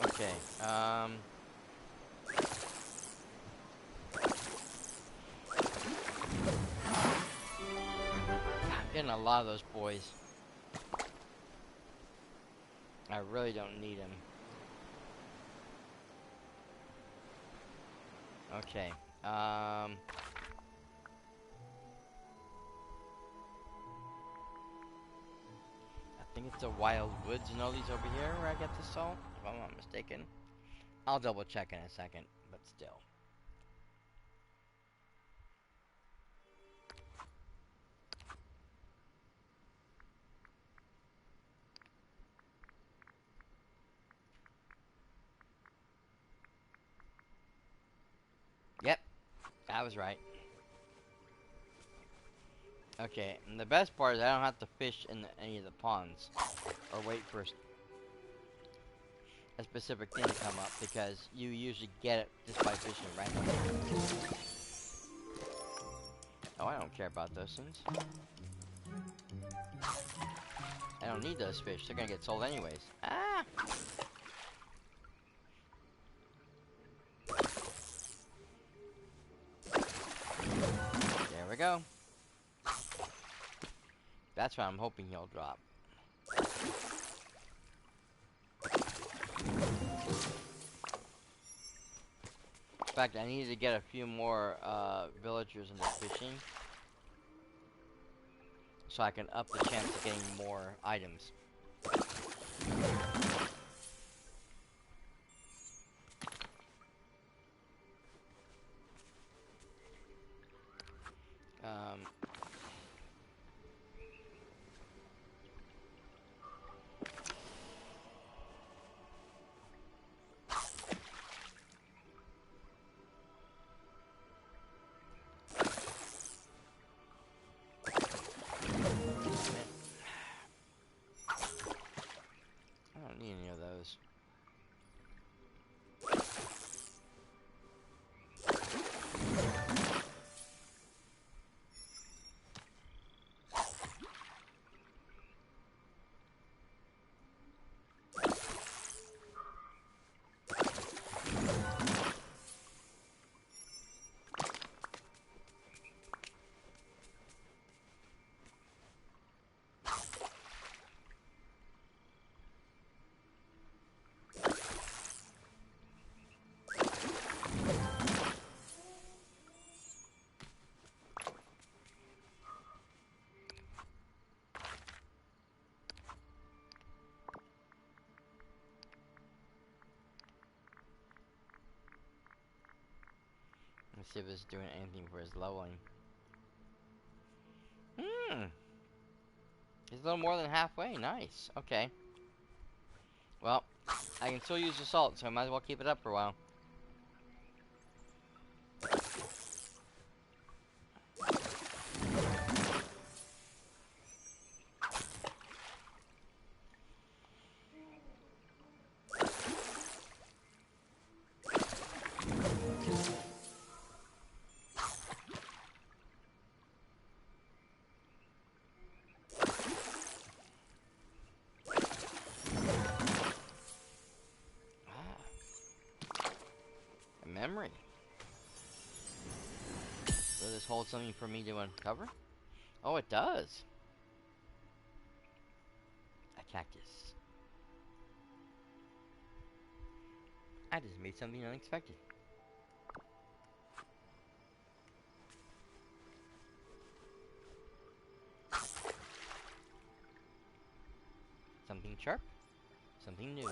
Okay, I'm getting a lot of those boys. I really don't need them. Okay, I think it's the Wild Woods and all these over here where I get the salt, if I'm not mistaken. I'll double check in a second, but still. Yep, I was right. Okay, and the best part is I don't have to fish in any of the ponds or wait for a specific thing to come up because you usually get it just by fishing randomly. Oh, I don't care about those things. I don't need those fish. They're gonna get sold anyways. Ah! There we go. That's what I'm hoping he'll drop. In fact, I need to get a few more villagers into fishing so I can up the chance of getting more items. Um, I don't need any of those. Let's see if it's doing anything for his leveling. He's a little more than halfway. Nice. Okay. Well, I can still use the salt, so I might as well keep it up for a while. A memory. Will this hold something for me to uncover? Oh, it does. A cactus. I just made something unexpected. Something sharp. Something new.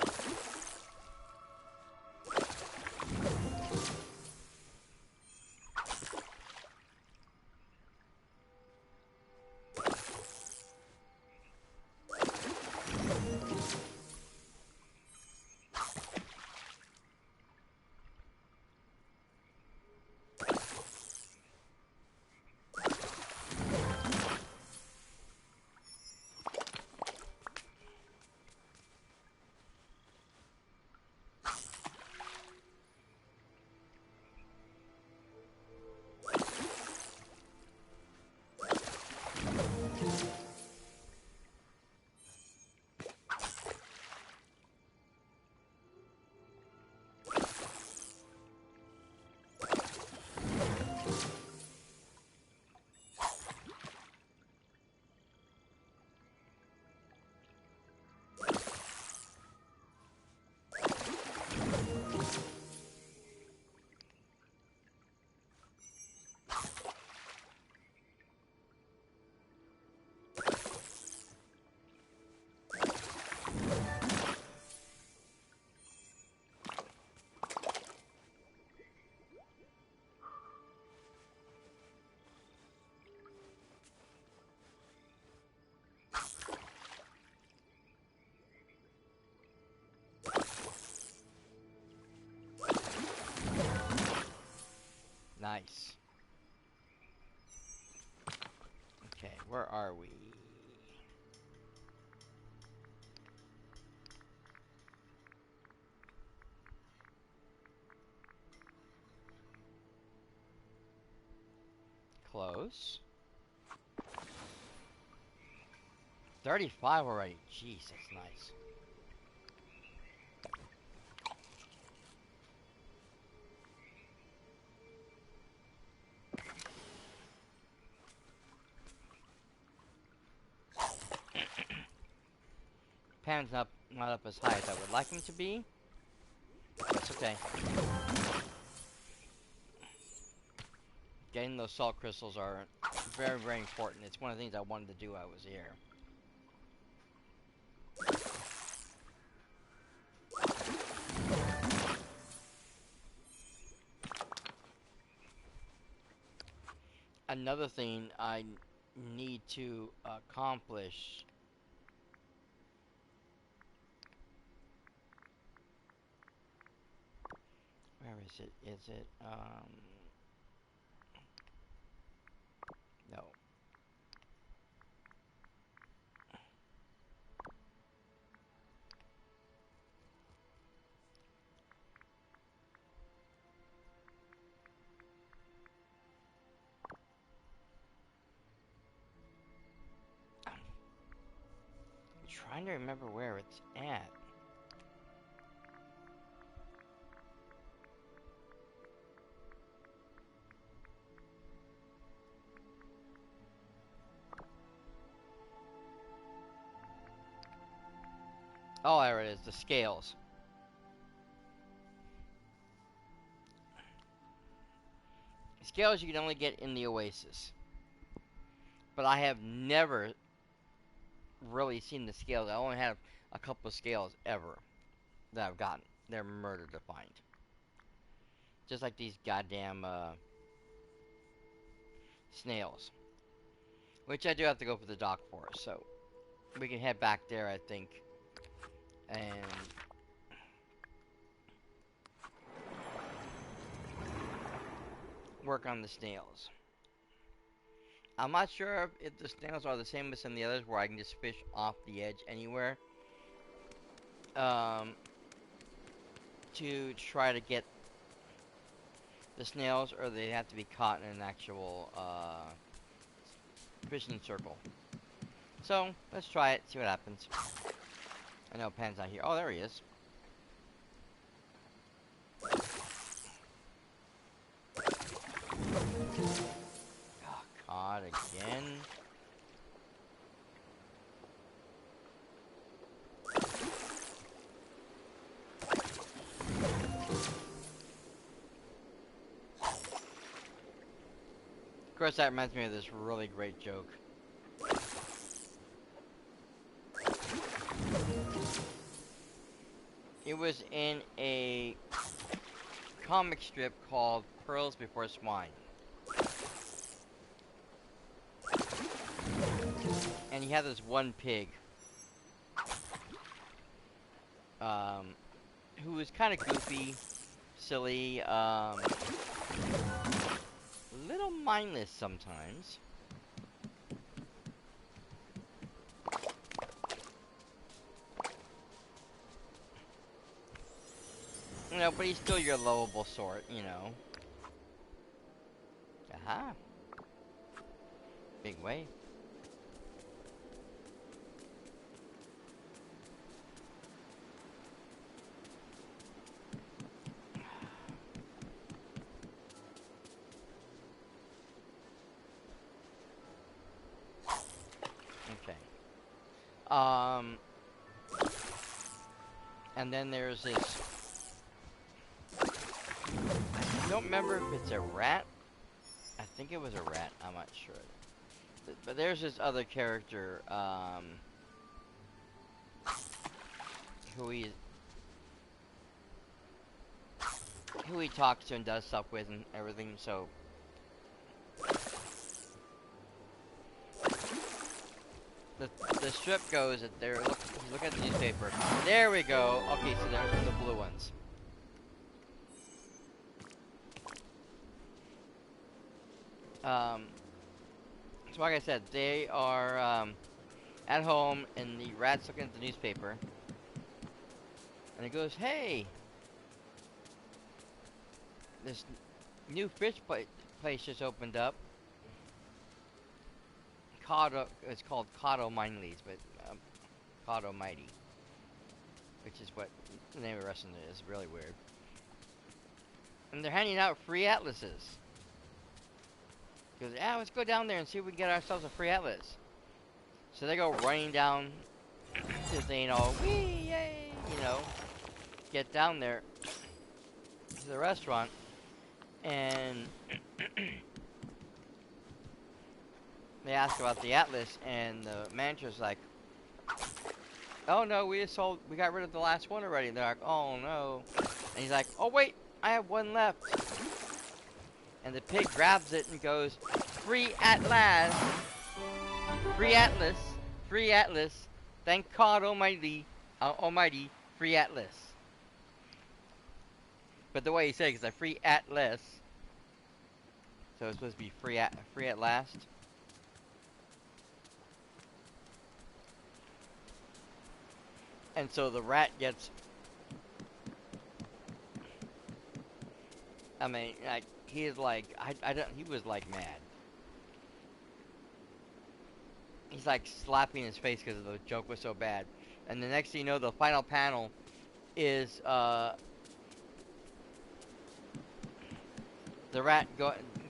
Nice. Okay, where are we? Close. 35 already. Jeez, that's nice. Pan's not up as high as I would like him to be. That's okay. Getting those salt crystals are very, very important. It's one of the things I wanted to do while I was here. Another thing I need to accomplish. Where is it? Is it, no. I'm trying to remember where it's at. Oh, there it is, the scales. Scales you can only get in the Oasis. But I have never really seen the scales. I only have a couple of scales ever that I've gotten. They're murder to find. Just like these goddamn snails. Which I do have to go for the dock for, so we can head back there, I think. And work on the snails. I'm not sure if the snails are the same as some of the others where I can just fish off the edge anywhere. To try to get the snails, or they have to be caught in an actual fishing circle. So, let's try it, see what happens. I know Pan's not here. Oh, there he is. Oh, God, again. Of course, that reminds me of this really great joke. It was in a comic strip called Pearls Before Swine. And he had this one pig. Who was kind of goofy, silly, little mindless sometimes. You know, but he's still your lovable sort, you know. Aha. Big wave. Okay. And then there's this. I don't remember if it's a rat. I think it was a rat. I'm not sure. But there's this other character, who he talks to and does stuff with and everything. So the strip goes that they're look at the newspaper. There we go. Okay, so they're the blue ones. So like I said, they are at home, and the rat's looking at the newspaper, and it goes, "Hey, this new place just opened up. Cod, it's called Cod O'Mindley's, but Cod Almighty, which is what the name of the restaurant is. Really weird. And they're handing out free atlases. He goes, yeah, let's go down there and see if we can get ourselves a free atlas. So they go running down this thing, all wee, yay, get down there to the restaurant, and they ask about the atlas, and the manager's like, oh no, we got rid of the last one already. And they're like, oh no. And he's like, oh wait, I have one left. And the pig grabs it and goes, free at last. Free atlas. Free atlas. Thank God Almighty, free atlas. But the way he said it is a free atlas. So it's supposed to be free at last. And so the rat gets, I mean, like, he is like, he was like mad. He's like slapping his face because the joke was so bad. And the next thing you know, the final panel is, the rat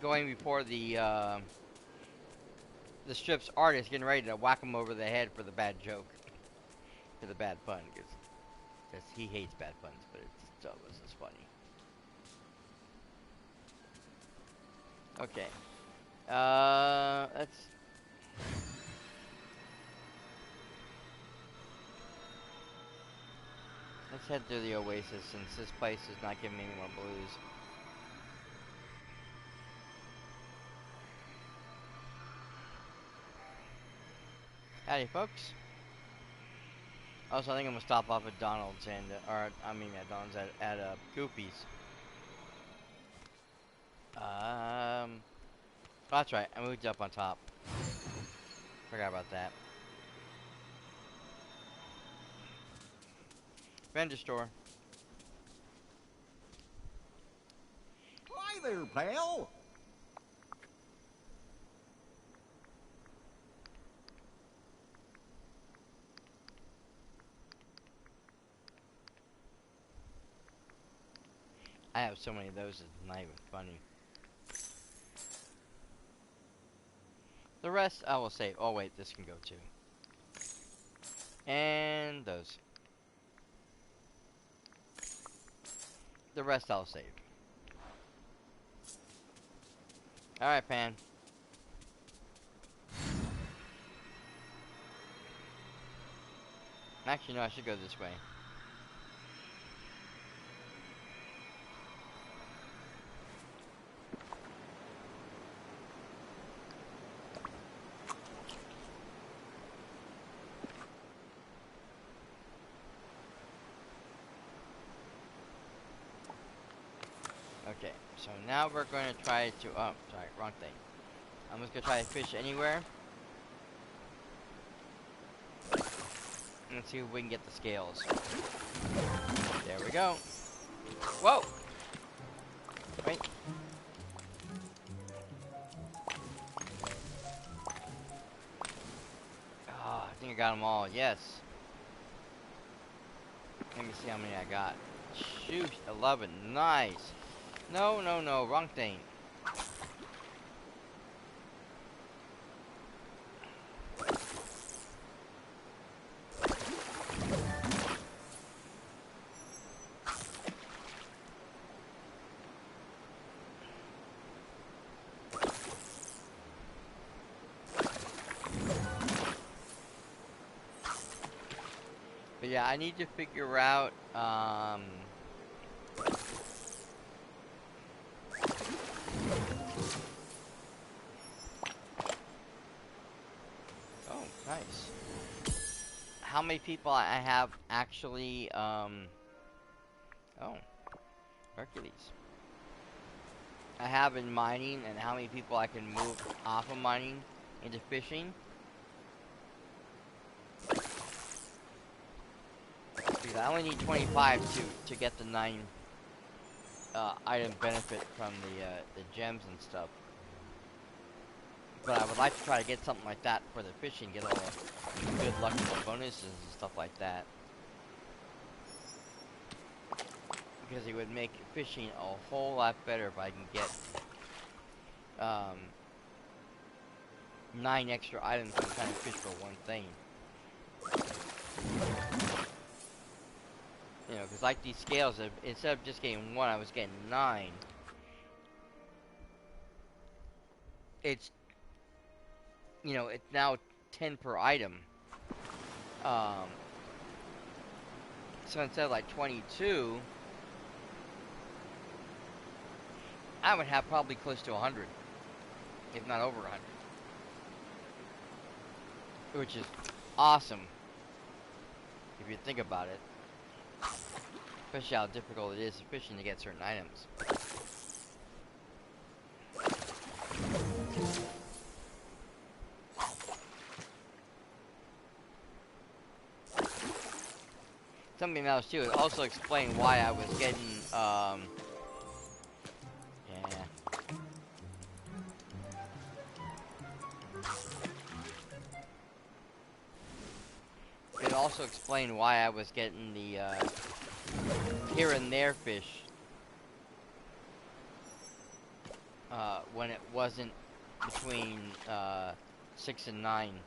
going before the strip's artist, getting ready to whack him over the head for the bad joke. For the bad pun, because he hates bad puns, but it's just funny. Okay. Let's head to the Oasis, since this place is not giving me any more blues. Howdy, folks. Also, I think I'm gonna stop off at Donald's and, at Donald's at Goofy's. Oh, that's right. I moved up on top. Forgot about that. Vendor store. Hi there, pal. I have so many of those, it's not even funny. The rest, I will save. Oh, wait, this can go too. And those. The rest I'll save. Alright, Pan. Actually, no, I should go this way. Okay, so now we're going to try to, oh, sorry, wrong thing. I'm just going to try to fish anywhere. Let's see if we can get the scales. There we go. Whoa! Wait. Oh, I think I got them all, yes. Let me see how many I got. Shoot, 11, nice. No, no, no, wrong thing. But yeah, I need to figure out, oh, nice. How many people I have actually, oh, Hercules. I have in mining, and how many people I can move off of mining into fishing. Because I only need 25 to get the 9 item benefit from the gems and stuff. But I would like to try to get something like that for the fishing, get all the good luck and bonuses and stuff like that. Because it would make fishing a whole lot better if I can get 9 extra items and kind of fish for one thing. You know, because like these scales, instead of just getting 1, I was getting 9. It's, you know, it's now 10 per item. So instead of like 22, I would have probably close to 100, if not over 100. Which is awesome, if you think about it. Especially how difficult it is fishing to get certain items. Something else too, it also explained why I was getting, yeah. It also explained why I was getting the, here and there fish, when it wasn't between, 6 and 9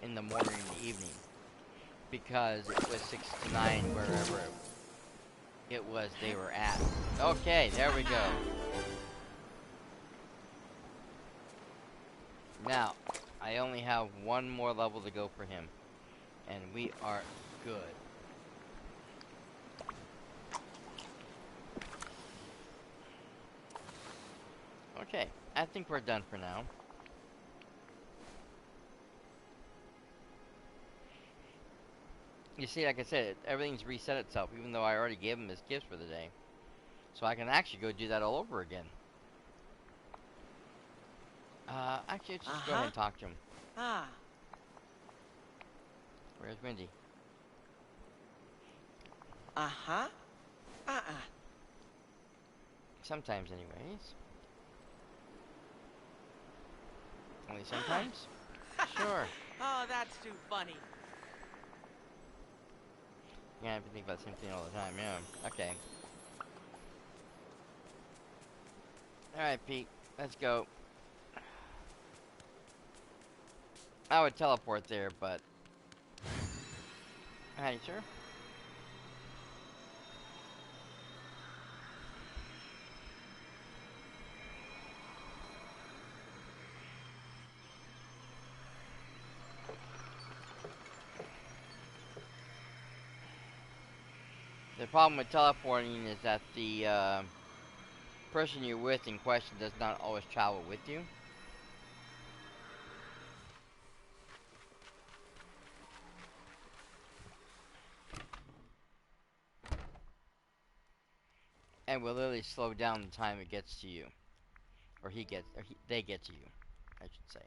in the morning and the evening. Because it was 6 to 9 wherever it was they were at. Okay, there we go. Now, I only have 1 more level to go for him. And we are good. Okay, I think we're done for now. You see, like I said, everything's reset itself, even though I already gave him his gifts for the day. So I can actually go do that all over again. Actually, let's just go ahead and talk to him. Ah. Where's Wendy? Uh-huh. Uh-uh. Sometimes, anyways. Only sometimes? Sure. Oh, that's too funny. Yeah, I have to think about the same thing all the time, yeah. Okay. Alright, Pete. Let's go. I would teleport there, but... Alright, sure. The problem with teleporting is that the person you're with in question does not always travel with you. And will literally slow down the time it gets to you. Or they get to you, I should say.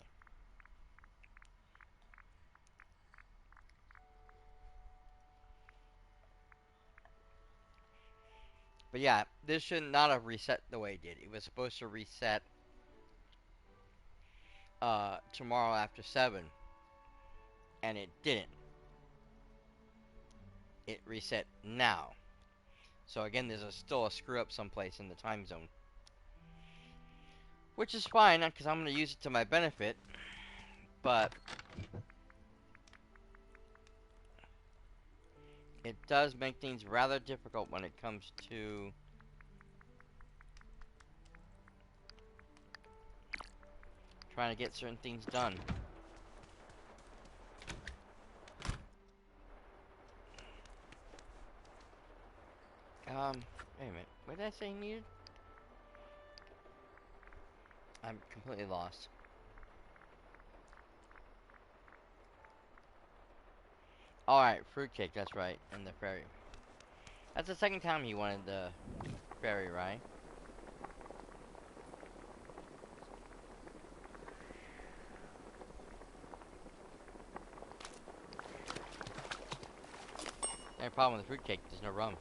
But yeah, this should not have reset the way it did. It was supposed to reset tomorrow after 7. And it didn't. It reset now. So again, there's still a screw up someplace in the time zone. Which is fine, because I'm going to use it to my benefit. But it does make things rather difficult when it comes to trying to get certain things done. Wait a minute. What did I say needed? I'm completely lost. Alright, fruitcake, that's right, and the fairy. That's the second time he wanted the fairy, right? Only problem with the fruitcake, there's no rum.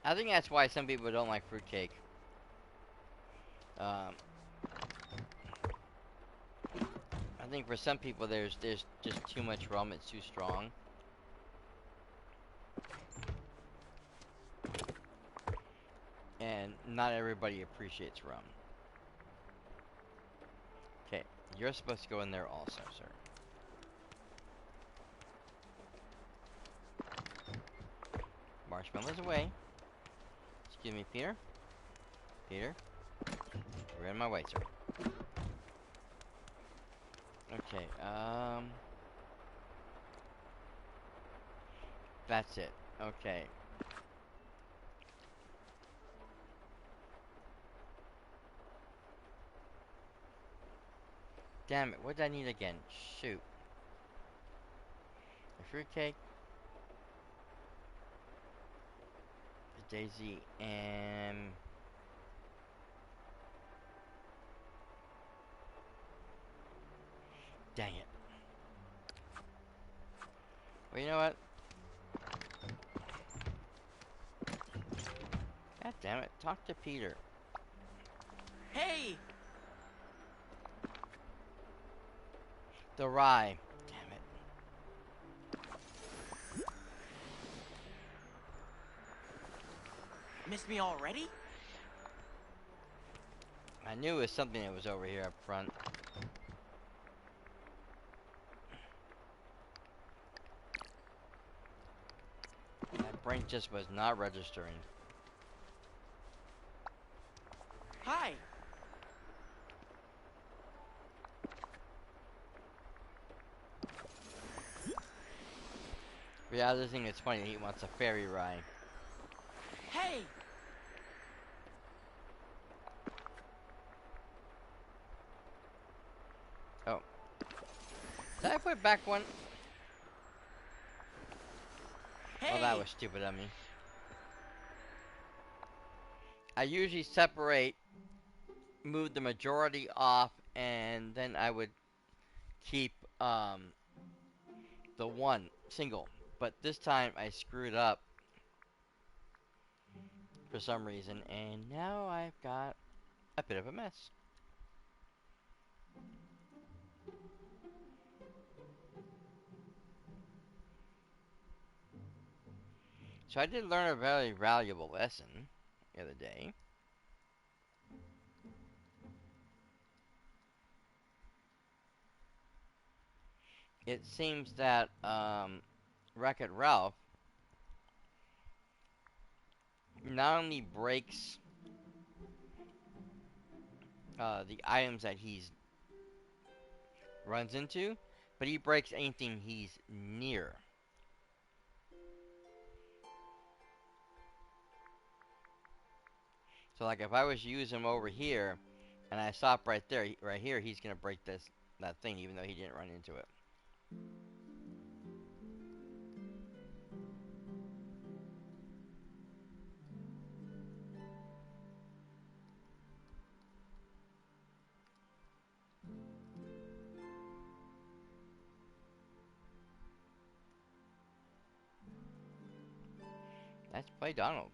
I think that's why some people don't like fruitcake. Um, I think for some people there's just too much rum. It's too strong. And not everybody appreciates rum. Okay, you're supposed to go in there also, sir. Marshmallows away. Excuse me, Peter. Peter. You're in my way, sir. Okay, that's it. Okay. Damn it, what did I need again? Shoot. A fruitcake. A daisy, and... Dang it. Well, you know what? God damn it, talk to Peter. Hey! The rye. Damn it. Missed me already? I knew it was something that was over here up front. My brain just was not registering. Hi! The other thing that's funny, he wants a fairy rye. Hey! Oh. Did I put back one? Hey! Oh, that was stupid of me. I usually separate, move the majority off, and then I would keep the one single. But this time I screwed up for some reason, and now I've got a bit of a mess. So I did learn a very valuable lesson the other day. It seems that Wreck-It Ralph not only breaks the items that he's runs into, but he breaks anything he's near. So like if I was to use him over here, and I stop right there, right here, he's gonna break that thing, even though he didn't run into it. Let's play Donald.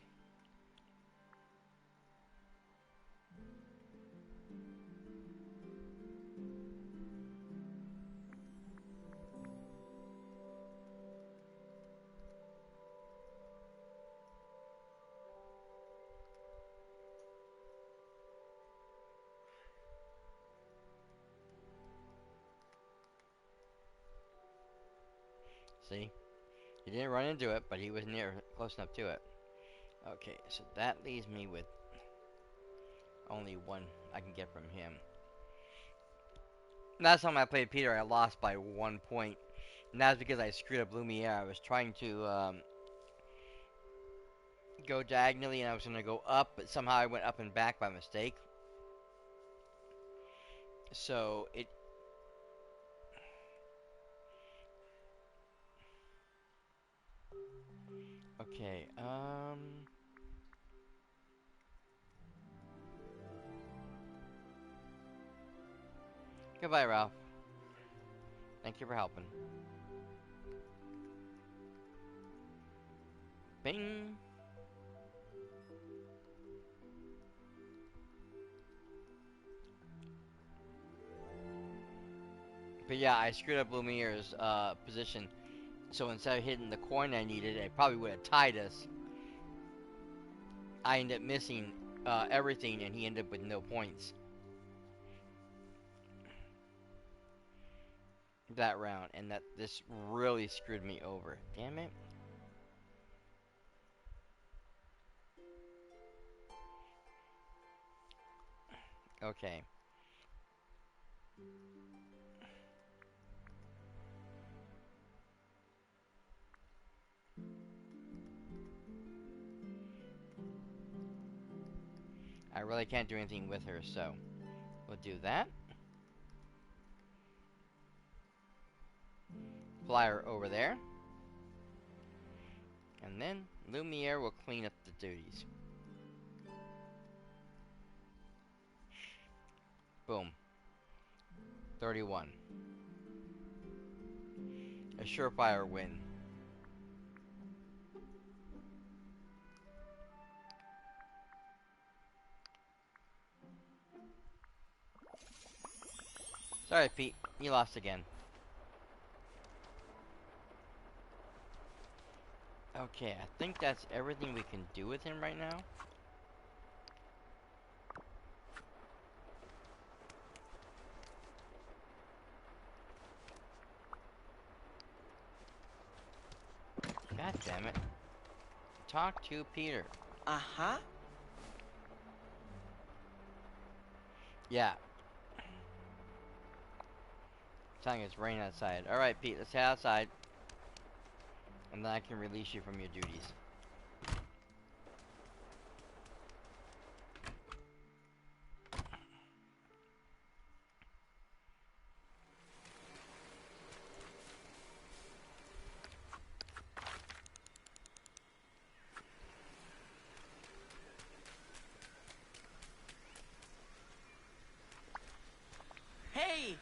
See? He didn't run into it, but he was close enough to it. Okay, so that leaves me with only one I can get from him. Last time I played Peter, I lost by 1 point. And that's because I screwed up Lumiere. I was trying to go diagonally, and I was going to go up, but somehow I went up and back by mistake. So it... Okay, Goodbye, Ralph. Thank you for helping. Bing. But yeah, I screwed up Lumiere's position. So instead of hitting the coin I needed, it probably would have tied us. I ended up missing everything, and he ended up with no points that round. And this really screwed me over. Damn it. Okay. I really can't do anything with her, so we'll do that. Fly her over there. And then Lumiere will clean up the duties. Boom. 31. A surefire win. Sorry, Pete. You lost again. Okay, I think that's everything we can do with him right now. God damn it. Talk to Peter. Uh-huh. Yeah. It's telling it's raining outside. Alright, Pete, let's head outside. And then I can release you from your duties. Hey!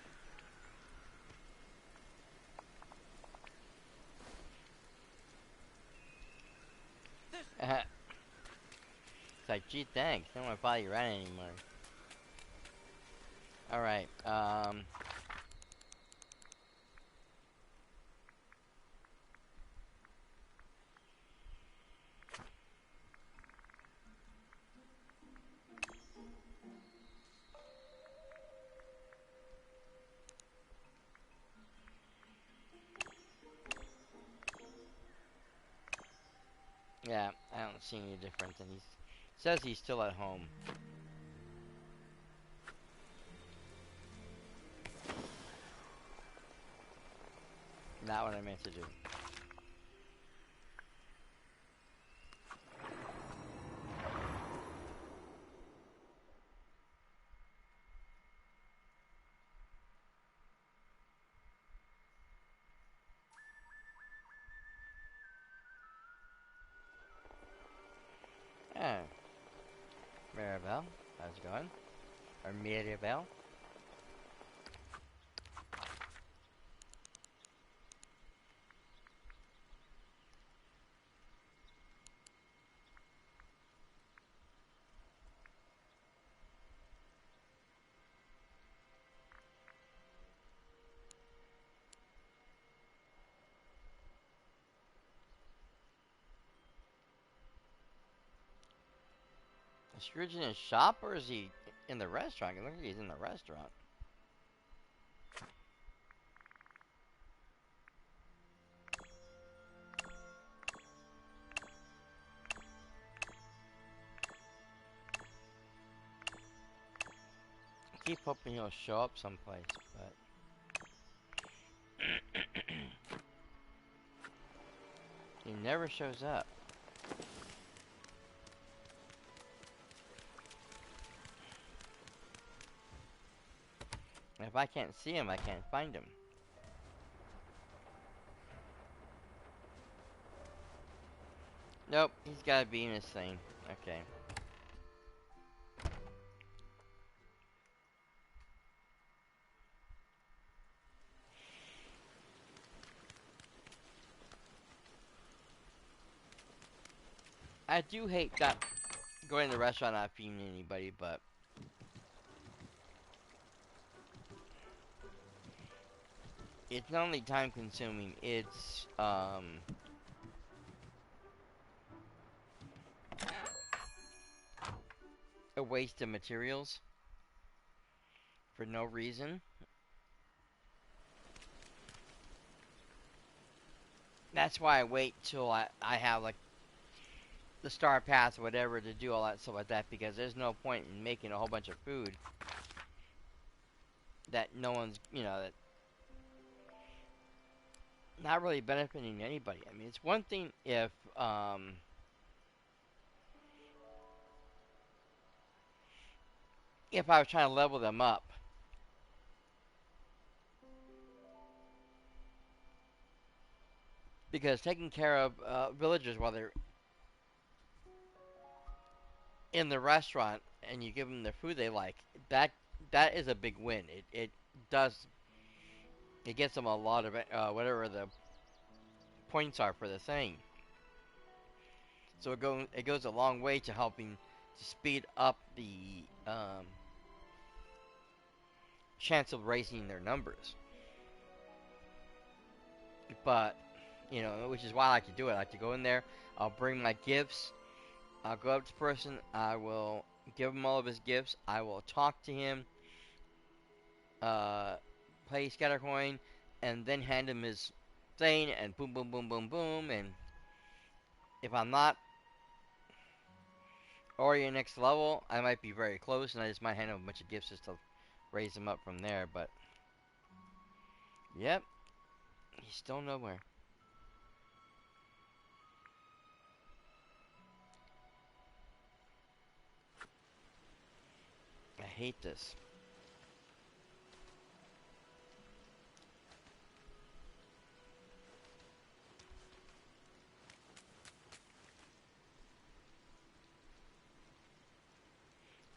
It's like, gee, thanks. I don't want to follow you around anymore. Alright, yeah, I don't see any difference. And he says he's still at home. Not what I meant to do. Oh. Maribel, how's it going? Or Mirabelle? Is Scrooge in his shop, or is he in the restaurant? It looks like he's in the restaurant. I keep hoping he'll show up someplace, but... he never shows up. And if I can't see him, I can't find him. Nope, he's gotta be in his thing. Okay. I do hate that going to the restaurant not feeding anybody, but it's not only time consuming, it's a waste of materials for no reason. That's why I wait till I have like the star pass or whatever to do all that stuff like that, because there's no point in making a whole bunch of food that no one's, that not really benefiting anybody. I mean, it's one thing if I was trying to level them up, because taking care of villagers while they're in the restaurant and you give them the food they like, that that is a big win. Does it gets them a lot of whatever the points are for the thing. So it goes a long way to helping to speed up the chance of raising their numbers. But which is why I like to do it. I like to go in there. I'll bring my gifts. I'll go up to the person. I will give him all of his gifts. I will talk to him. Uh, Play Scattercoin, and then hand him his thing. And boom, boom, boom, boom, boom. And if I'm not already next level, I might be very close, and I just might hand him a bunch of gifts just to raise him up from there. But yep, he's still nowhere. I hate this.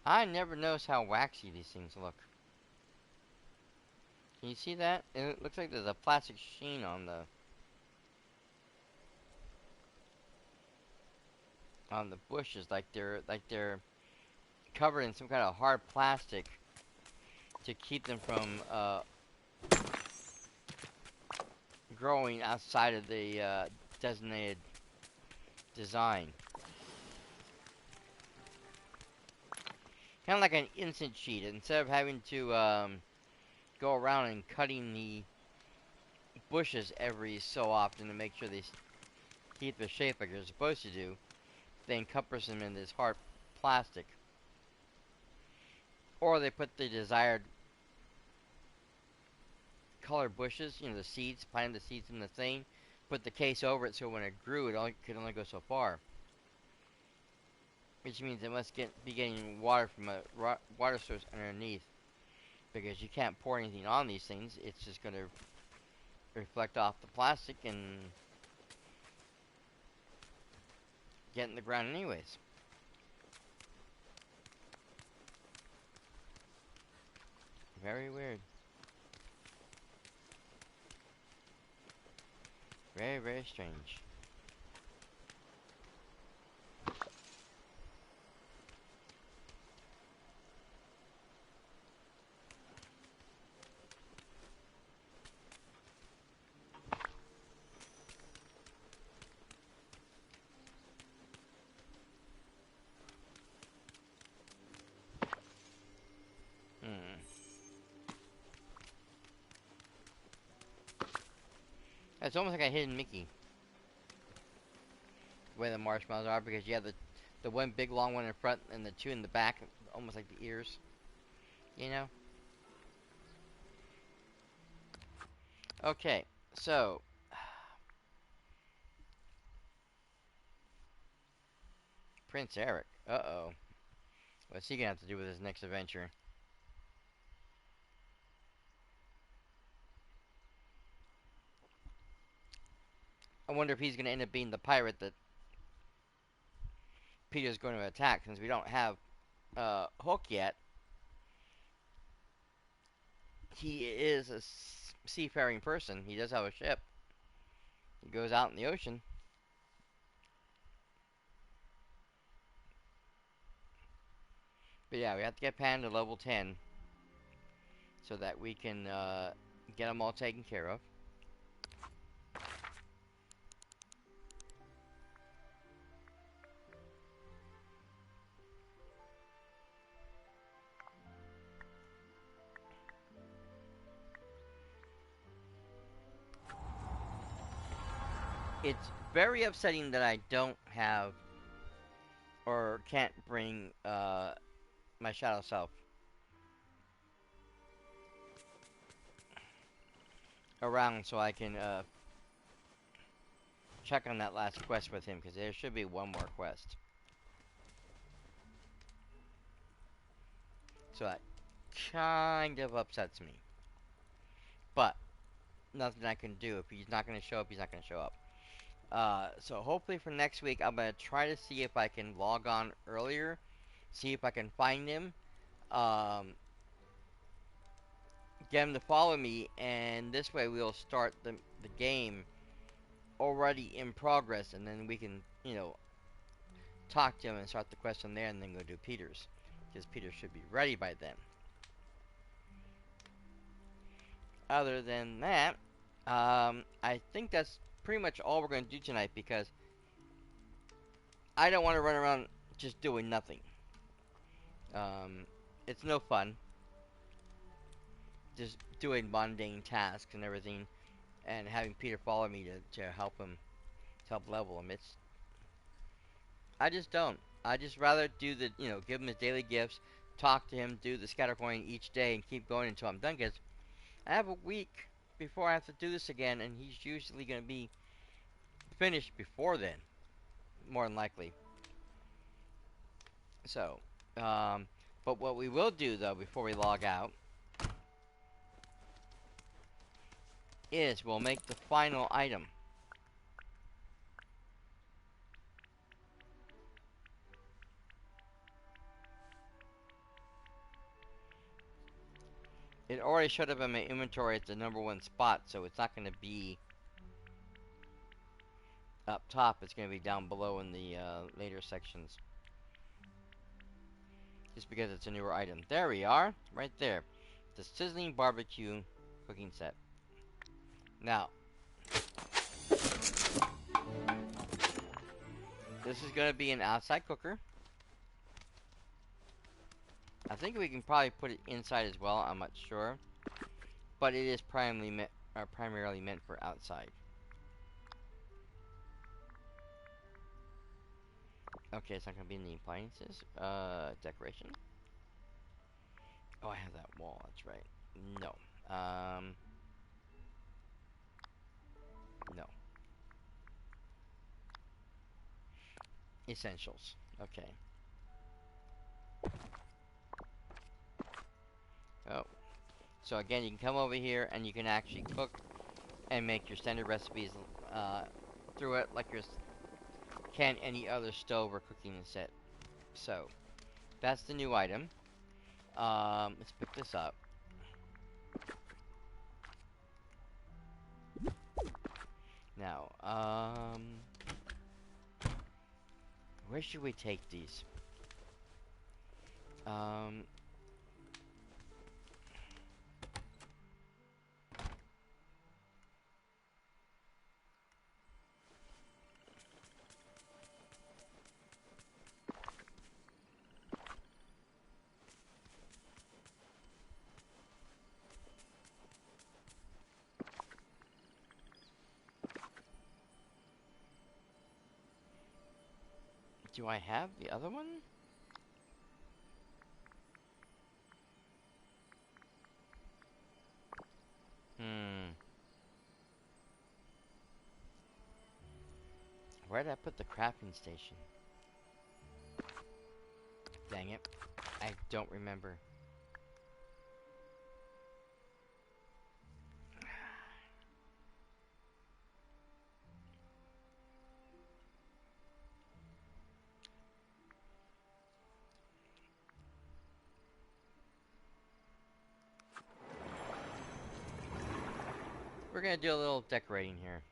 I never noticed how waxy these things look. Can you see that? It looks like there's a plastic sheen on the bushes, like they're covered in some kind of hard plastic to keep them from growing outside of the designated design. Kind of like an instant sheet. Instead of having to go around and cutting the bushes every so often to make sure they keep their shape like they're supposed to do, they encompass them in this hard plastic. Or they put the desired color bushes, the seeds, plant the seeds in the thing, put the case over it so when it grew, could only go so far. Which means it must be getting water from a water source underneath, because you can't pour anything on these things. It's just going to reflect off the plastic and get in the ground anyways. Very weird. Very, very strange. It's almost like a hidden Mickey, the way the marshmallows are, because you have the one big long one in front and the two in the back, almost like the ears, you know? Okay, so Prince Eric. Uh-oh. What's he gonna have to do with his next adventure? I wonder if he's gonna end up being the pirate that Peter's going to attack, since we don't have Hook yet. He is a seafaring person. He does have a ship. He goes out in the ocean. But yeah, we have to get Pan to level 10 so that we can get them all taken care of. It's very upsetting that I don't have or can't bring my shadow self around so I can check on that last quest with him, because there should be one more quest. So that kind of upsets me. But nothing I can do. If he's not going to show up, he's not going to show up. So hopefully for next week, I'm going to try to see if I can log on earlier, see if I can find him, um, get him to follow me, and this way we'll start the game already in progress, and then we can, talk to him and start the quest from there, and then go do Peter's, because Peter should be ready by then. Other than that, I think that's pretty much all we're going to do tonight, because I don't want to run around just doing nothing. It's no fun just doing mundane tasks and everything, and having Peter follow me to help him, to help level him. I just don't. I just rather do give him his daily gifts, talk to him, do the scatter coin each day, and keep going until I'm done. Because I have a week before I have to do this again, and he's usually going to be finished before then, more than likely. So, but what we will do though before we log out is we'll make the final item. It already showed up in my inventory at the #1 spot, so it's not going to be up top. It's going to be down below in the later sections. Just because it's a newer item. There we are, right there. The Sizzling Barbecue cooking set. Now, this is going to be an outside cooker. I think we can probably put it inside as well, I'm not sure. But it is primarily meant for outside. Okay, it's not going to be in the appliances. Decoration. Oh, I have that wall, that's right. No. No. Essentials. Okay. Oh. So again, you can come over here and you can actually cook and make your standard recipes through it like you can any other stove or cooking set. So, that's the new item. Let's pick this up. Now, where should we take these? Do I have the other one? Where did I put the crafting station? Dang it. I don't remember. We're gonna do a little decorating here.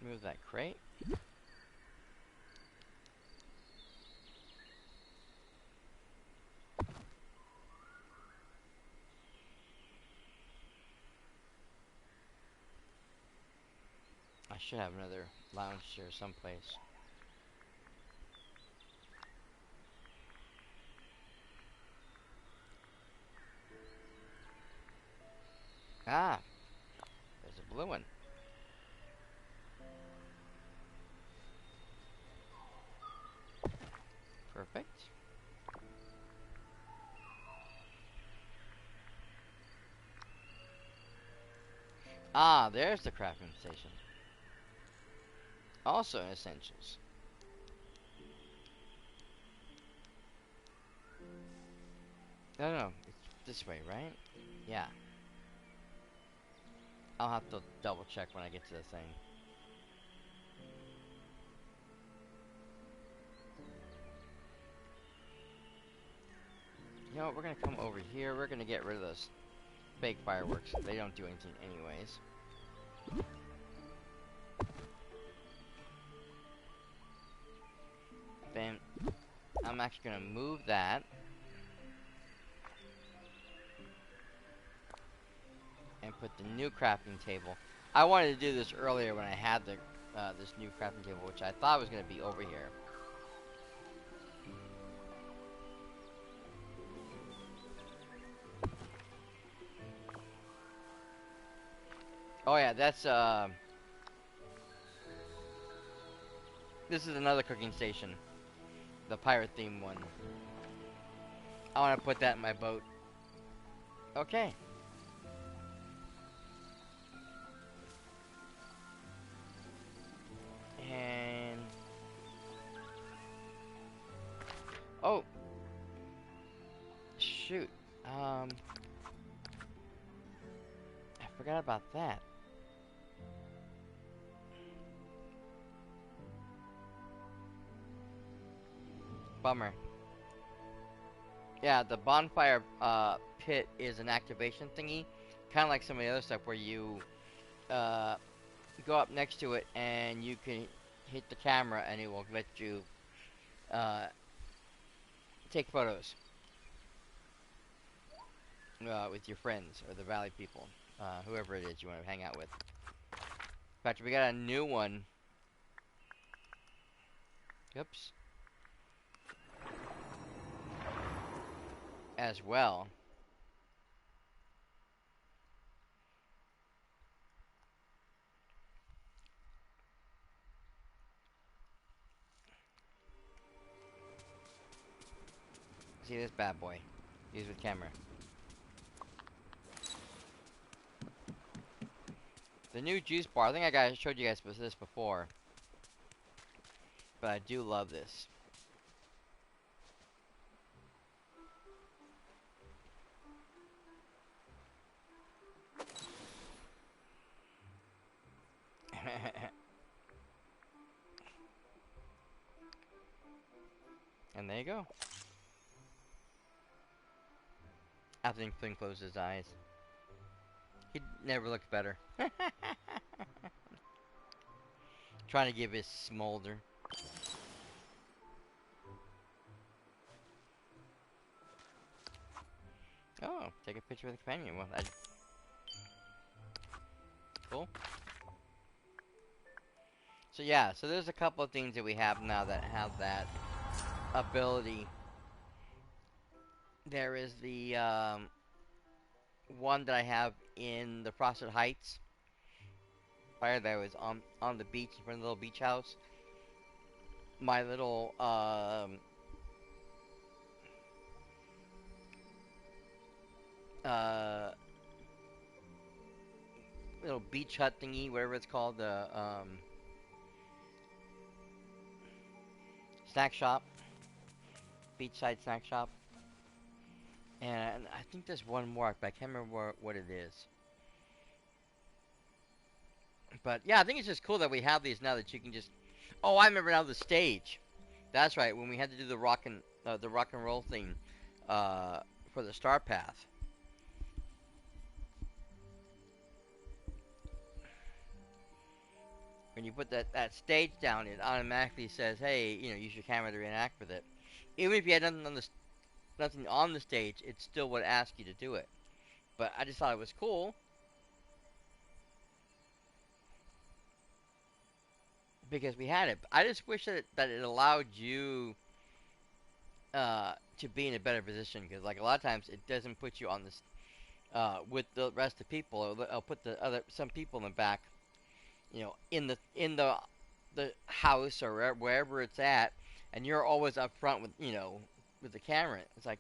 Move that crate. I should have another lounge chair someplace. Ah, there's a blue one. Perfect. Ah, there's the crafting station. Also in essentials. No, it's this way, right? Yeah. I'll have to double check when I get to the thing. You know what, we're gonna come over here. We're gonna get rid of those fake fireworks. They don't do anything anyways. Then I'm actually gonna move that. And put the new crafting table. I wanted to do this earlier when I had the this new crafting table, which I thought was gonna be over here. Oh yeah, that's this is another cooking station. The pirate theme one. I wanna put that in my boat. Okay. And oh shoot. I forgot about that. Bummer. Yeah, the bonfire pit is an activation thingy, kind of like some of the other stuff where you go up next to it and you can hit the camera and it will let you take photos with your friends or the valley people, whoever it is you want to hang out with. In fact, we got a new one. Oops. As well. See this bad boy. Use with camera. The new juice bar. I think I showed you guys this before. But I do love this. And there you go. After Flynn closed his eyes. He never looked better. Trying to give his smolder. Oh, take a picture of the companion. Well, that... Cool. So yeah, so there's a couple of things that we have now that have that ability. There is the one that I have in the Frosted Heights fire that was on the beach in front of the little beach house. My little little beach hut thingy, whatever it's called, the snack shop, beachside snack shop. And I think there's one more, but I can't remember what it is. But yeah, I think it's just cool that we have these now that you can just. Oh, I remember now the stage. That's right. When we had to do the rock and roll thing for the Star Path. when you put that stage down, it automatically says, hey, use your camera to reenact with it. Even if you had nothing on the stage, it still would ask you to do it. But I just thought it was cool because we had it. I just wish that it allowed you to be in a better position, because like a lot of times it doesn't put you on this with the rest of the people. It'll put some people in the back, in the house or wherever it's at, and you're always up front with the camera. It's like,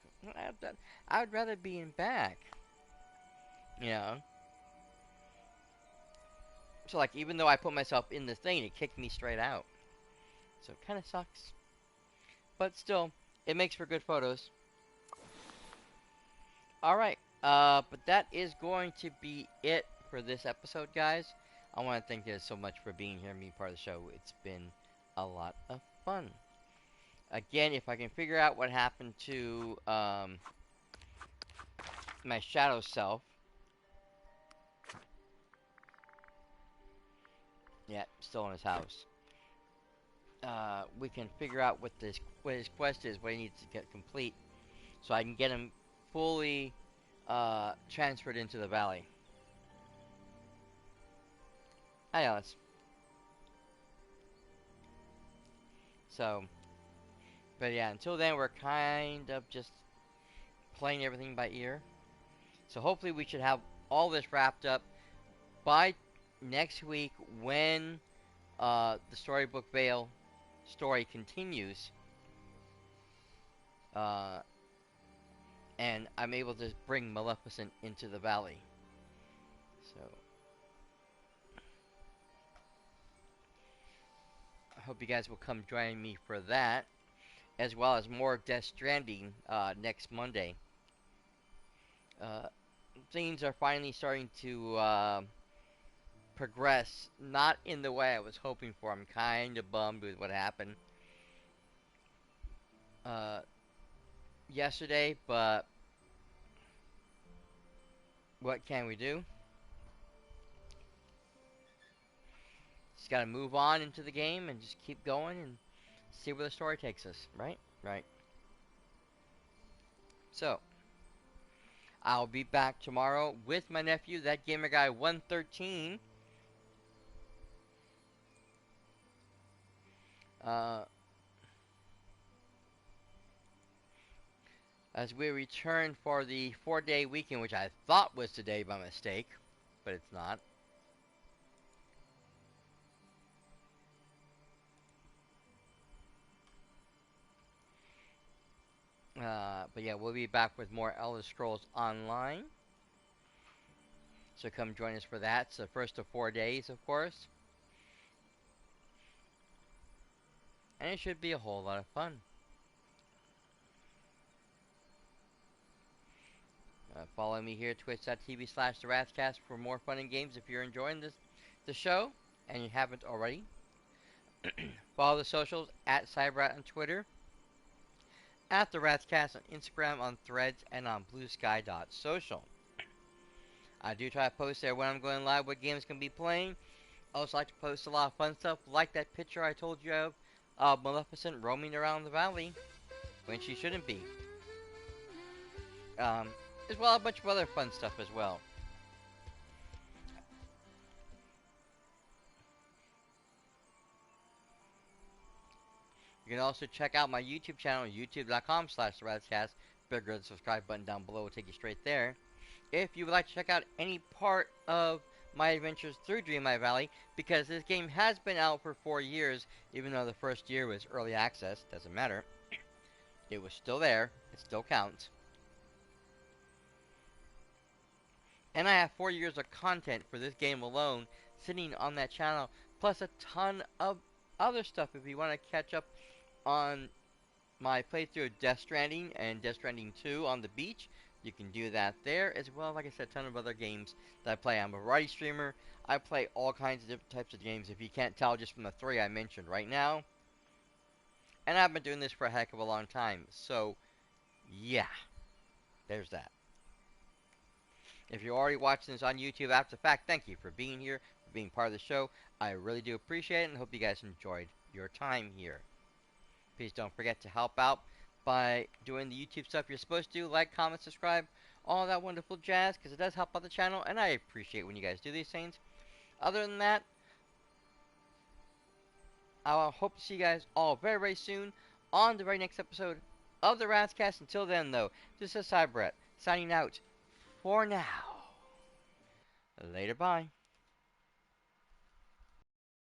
I would rather be in back, you know. So like, even though I put myself in the thing, it kicked me straight out. So it kind of sucks, but still, it makes for good photos. All right, but that is going to be it for this episode, guys. I want to thank you guys so much for being here and being part of the show. It's been a lot of fun. Again, if I can figure out what happened to my shadow self. Yeah, still in his house. We can figure out what his quest is, what he needs to get complete, so I can get him fully transferred into the valley. Hi, Alice. So, but yeah, until then, we're kind of just playing everything by ear. So hopefully we should have all this wrapped up by next week when the Storybook Vale story continues. And I'm able to bring Maleficent into the valley. So I hope you guys will come join me for that, as well as more Death Stranding next Monday. Things are finally starting to progress, not in the way I was hoping for. I'm kind of bummed with what happened yesterday, but what can we do? Just gotta move on into the game and just keep going and see where the story takes us, right? Right. So, I'll be back tomorrow with my nephew, that gamer guy 113. As we return for the 4-day weekend, which I thought was today by mistake, but it's not. But yeah, we'll be back with more Elder Scrolls Online. So come join us for that. It's the first of 4 days, of course. And it should be a whole lot of fun. Follow me here at twitch.tv/TheWrathcast for more fun and games if you're enjoying the show and you haven't already. Follow the socials at Cyberrat on Twitter, at The Wrathcast on Instagram, on Threads, and on BlueSky.social. I do try to post there when I'm going live what games can be playing. I also like to post a lot of fun stuff, like that picture I told you of Maleficent roaming around the valley when she shouldn't be. As well as a bunch of other fun stuff as well. You can also check out my YouTube channel, youtube.com/TheWrathcast. Bigger the subscribe button down below will take you straight there. If you would like to check out any part of my adventures through Dreamlight Valley, because this game has been out for 4 years, even though the first year was early access, doesn't matter. It was still there, it still counts. And I have 4 years of content for this game alone sitting on that channel, plus a ton of other stuff if you want to catch up on my playthrough of Death Stranding and Death Stranding 2 on the beach. You can do that there, as well, like I said, a ton of other games that I play. I'm a variety streamer. I play all kinds of different types of games, if you can't tell just from the 3 I mentioned right now. And I've been doing this for a heck of a long time, so yeah, there's that. If you're already watching this on YouTube after the fact, thank you for being here, being part of the show. I really do appreciate it and hope you guys enjoyed your time here. Please don't forget to help out by doing the YouTube stuff you're supposed to. Like, comment, subscribe, all that wonderful jazz, because it does help out the channel, and I appreciate when you guys do these things. Other than that, I hope to see you guys all very, very soon on the very next episode of the Razzcast. Until then, though, this is Cybrett signing out for now. Later, bye.